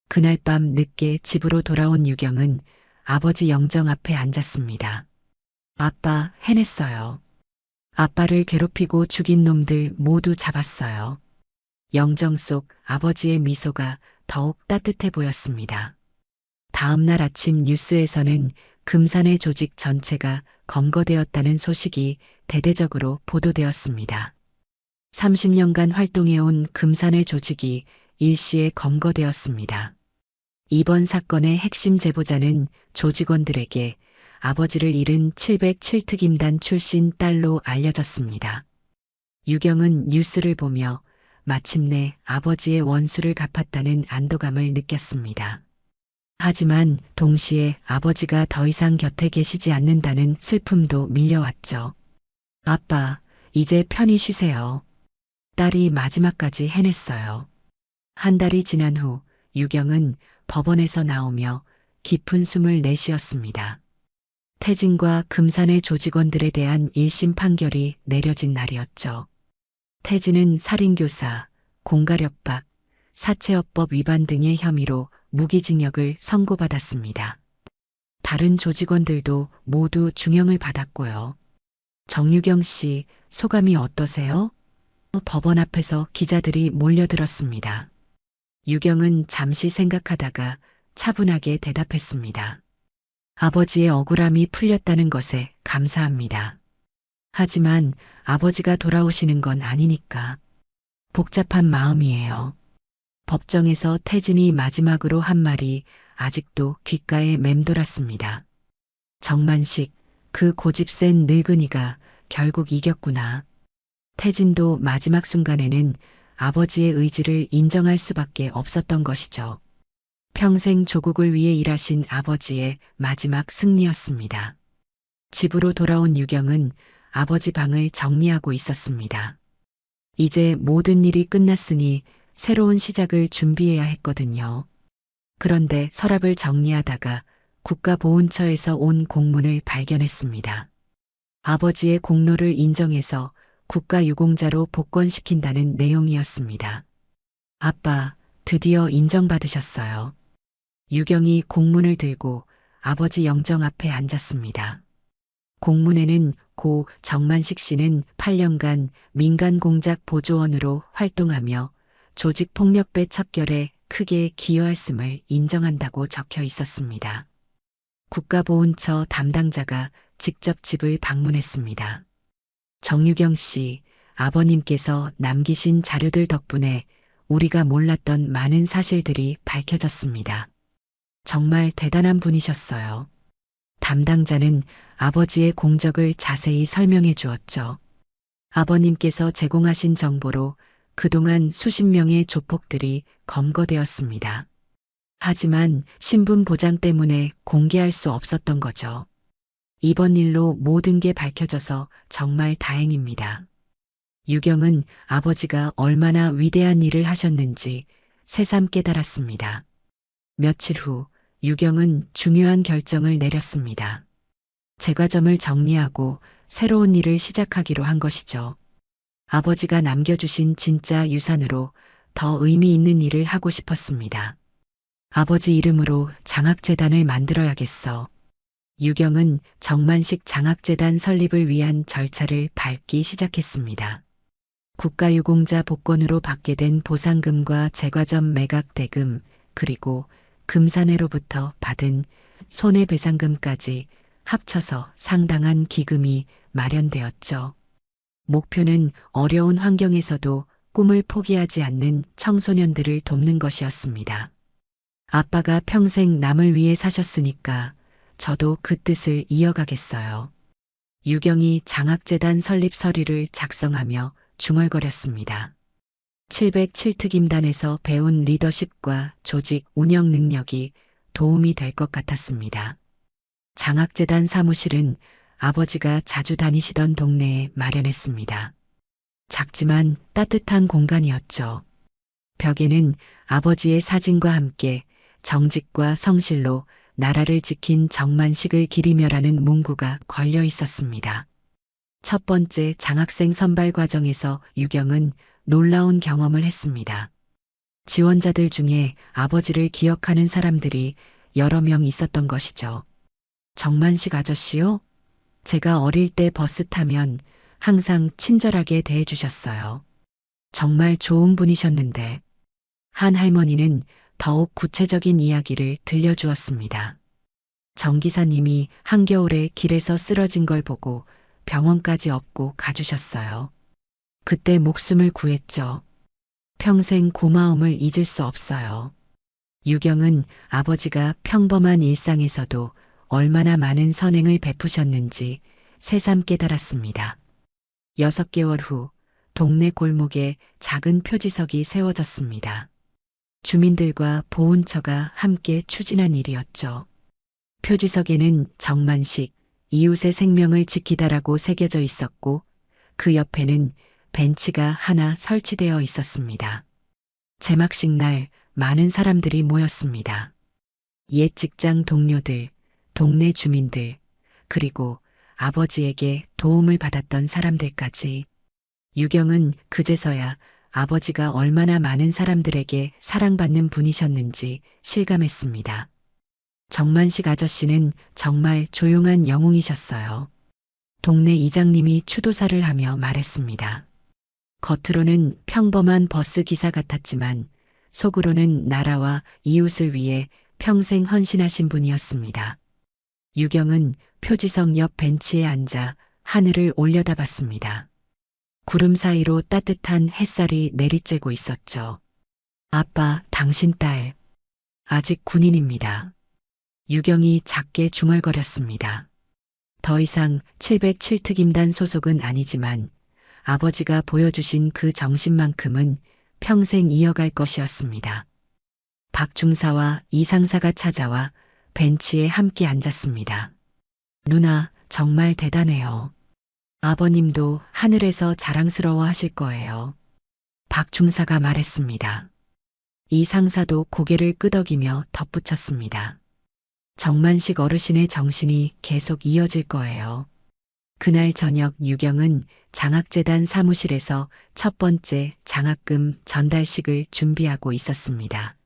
그날 밤 늦게 집으로 돌아온 유경은 아버지 영정 앞에 앉았습니다. 아빠, 해냈어요. 아빠를 괴롭히고 죽인 놈들 모두 잡았어요. 영정 속 아버지의 미소가 더욱 따뜻해 보였습니다. 다음 날 아침 뉴스에서는 금산의 조직 전체가 검거되었다는 소식이 대대적으로 보도되었습니다. 30년간 활동해온 금산의 조직이 일시에 검거되었습니다. 이번 사건의 핵심 제보자는 조직원들에게 아버지를 잃은 707특임단 출신 딸로 알려졌습니다. 유경은 뉴스를 보며 마침내 아버지의 원수를 갚았다는 안도감을 느꼈습니다. 하지만 동시에 아버지가 더 이상 곁에 계시지 않는다는 슬픔도 밀려왔죠. 아빠, 이제 편히 쉬세요. 딸이 마지막까지 해냈어요. 한 달이 지난 후 유경은 법원에서 나오며 깊은 숨을 내쉬었습니다. 태진과 금산의 조직원들에 대한 1심 판결이 내려진 날이었죠. 태진은 살인교사, 공갈협박, 사채업법 위반 등의 혐의로 무기징역을 선고받았습니다. 다른 조직원들도 모두 중형을 받았고요. 정유경 씨, 소감이 어떠세요? 법원 앞에서 기자들이 몰려들었습니다. 유경은 잠시 생각하다가 차분하게 대답했습니다. 아버지의 억울함이 풀렸다는 것에 감사합니다. 하지만 아버지가 돌아오시는 건 아니니까. 복잡한 마음이에요. 법정에서 태진이 마지막으로 한 말이 아직도 귓가에 맴돌았습니다. 정만식, 그 고집센 늙은이가 결국 이겼구나. 태진도 마지막 순간에는 아버지의 의지를 인정할 수밖에 없었던 것이죠. 평생 조국을 위해 일하신 아버지의 마지막 승리였습니다. 집으로 돌아온 유경은 아버지 방을 정리하고 있었습니다. 이제 모든 일이 끝났으니 새로운 시작을 준비해야 했거든요. 그런데 서랍을 정리하다가 국가보훈처에서 온 공문을 발견했습니다. 아버지의 공로를 인정해서 국가유공자로 복권시킨다는 내용이었습니다. 아빠, 드디어 인정받으셨어요. 유경이 공문을 들고 아버지 영정 앞에 앉았습니다. 공문에는 고 정만식 씨는 8년간 민간공작 보조원으로 활동하며 조직폭력배 척결에 크게 기여했음을 인정한다고 적혀 있었습니다. 국가보훈처 담당자가 직접 집을 방문했습니다. 정유경 씨, 아버님께서 남기신 자료들 덕분에 우리가 몰랐던 많은 사실들이 밝혀졌습니다. 정말 대단한 분이셨어요. 담당자는 아버지의 공적을 자세히 설명해 주었죠. 아버님께서 제공하신 정보로 그동안 수십 명의 조폭들이 검거되었습니다. 하지만 신분 보장 때문에 공개할 수 없었던 거죠. 이번 일로 모든 게 밝혀져서 정말 다행입니다. 유경은 아버지가 얼마나 위대한 일을 하셨는지 새삼 깨달았습니다. 며칠 후 유경은 중요한 결정을 내렸습니다. 제과점을 정리하고 새로운 일을 시작하기로 한 것이죠. 아버지가 남겨주신 진짜 유산으로 더 의미 있는 일을 하고 싶었습니다. 아버지 이름으로 장학재단을 만들어야겠어. 유경은 정만식 장학재단 설립을 위한 절차를 밟기 시작했습니다. 국가유공자 복권으로 받게 된 보상금과 제과점 매각 대금, 그리고 금산회로부터 받은 손해배상금까지 합쳐서 상당한 기금이 마련되었죠. 목표는 어려운 환경에서도 꿈을 포기하지 않는 청소년들을 돕는 것이었습니다. 아빠가 평생 남을 위해 사셨으니까 저도 그 뜻을 이어가겠어요. 유경이 장학재단 설립 서류를 작성하며 중얼거렸습니다. 707특임단에서 배운 리더십과 조직 운영 능력이 도움이 될 것 같았습니다. 장학재단 사무실은 아버지가 자주 다니시던 동네에 마련했습니다. 작지만 따뜻한 공간이었죠. 벽에는 아버지의 사진과 함께 정직과 성실로 나라를 지킨 정만식을 기리며라는 문구가 걸려 있었습니다. 첫 번째 장학생 선발 과정에서 유경은 놀라운 경험을 했습니다. 지원자들 중에 아버지를 기억하는 사람들이 여러 명 있었던 것이죠. 정만식 아저씨요? 제가 어릴 때 버스 타면 항상 친절하게 대해주셨어요. 정말 좋은 분이셨는데. 한 할머니는 더욱 구체적인 이야기를 들려주었습니다. 정 기사님이 한겨울에 길에서 쓰러진 걸 보고 병원까지 업고 가주셨어요. 그때 목숨을 구했죠. 평생 고마움을 잊을 수 없어요. 유경은 아버지가 평범한 일상에서도 얼마나 많은 선행을 베푸셨는지 새삼 깨달았습니다. 6개월 후 동네 골목에 작은 표지석이 세워졌습니다. 주민들과 보훈처가 함께 추진한 일이었죠. 표지석에는 정만식, 이웃의 생명을 지키다라고 새겨져 있었고 그 옆에는 벤치가 하나 설치되어 있었습니다. 제막식 날 많은 사람들이 모였습니다. 옛 직장 동료들, 동네 주민들, 그리고 아버지에게 도움을 받았던 사람들까지. 유경은 그제서야 아버지가 얼마나 많은 사람들에게 사랑받는 분이셨는지 실감했습니다. 정만식 아저씨는 정말 조용한 영웅이셨어요. 동네 이장님이 추도사를 하며 말했습니다. 겉으로는 평범한 버스 기사 같았지만 속으로는 나라와 이웃을 위해 평생 헌신하신 분이었습니다. 유경은 표지석 옆 벤치에 앉아 하늘을 올려다봤습니다. 구름 사이로 따뜻한 햇살이 내리쬐고 있었죠. 아빠, 당신 딸. 아직 군인입니다. 유경이 작게 중얼거렸습니다. 더 이상 707특임단 소속은 아니지만 아버지가 보여주신 그 정신만큼은 평생 이어갈 것이었습니다. 박 중사와 이 상사가 찾아와 벤치에 함께 앉았습니다. 누나, 정말 대단해요. 아버님도 하늘에서 자랑스러워 하실 거예요. 박 중사가 말했습니다. 이 상사도 고개를 끄덕이며 덧붙였습니다. 정만식 어르신의 정신이 계속 이어질 거예요. 그날 저녁 유경은 장학재단 사무실에서 첫 번째 장학금 전달식을 준비하고 있었습니다.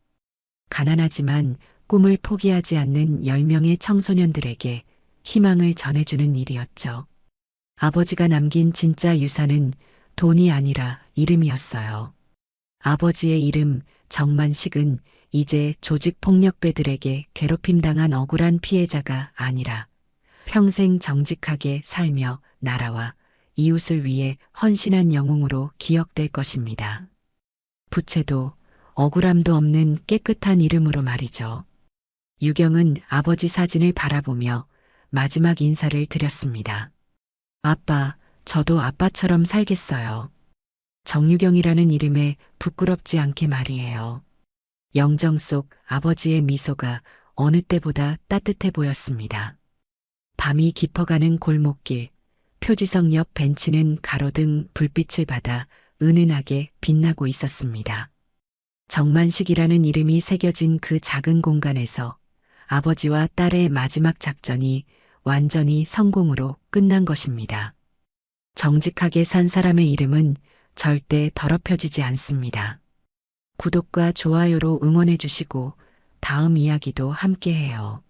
가난하지만 꿈을 포기하지 않는 10명의 청소년들에게 희망을 전해주는 일이었죠. 아버지가 남긴 진짜 유산은 돈이 아니라 이름이었어요. 아버지의 이름 정만식은 이제 조직폭력배들에게 괴롭힘당한 억울한 피해자가 아니라 평생 정직하게 살며 나라와 이웃을 위해 헌신한 영웅으로 기억될 것입니다. 부채도 억울함도 없는 깨끗한 이름으로 말이죠. 유경은 아버지 사진을 바라보며 마지막 인사를 드렸습니다. 아빠, 저도 아빠처럼 살겠어요. 정유경이라는 이름에 부끄럽지 않게 말이에요. 영정 속 아버지의 미소가 어느 때보다 따뜻해 보였습니다. 밤이 깊어가는 골목길, 표지석 옆 벤치는 가로등 불빛을 받아 은은하게 빛나고 있었습니다. 정만식이라는 이름이 새겨진 그 작은 공간에서 아버지와 딸의 마지막 작전이 완전히 성공으로 끝난 것입니다. 정직하게 산 사람의 이름은 절대 더럽혀지지 않습니다. 구독과 좋아요로 응원해 주시고 다음 이야기도 함께 해요.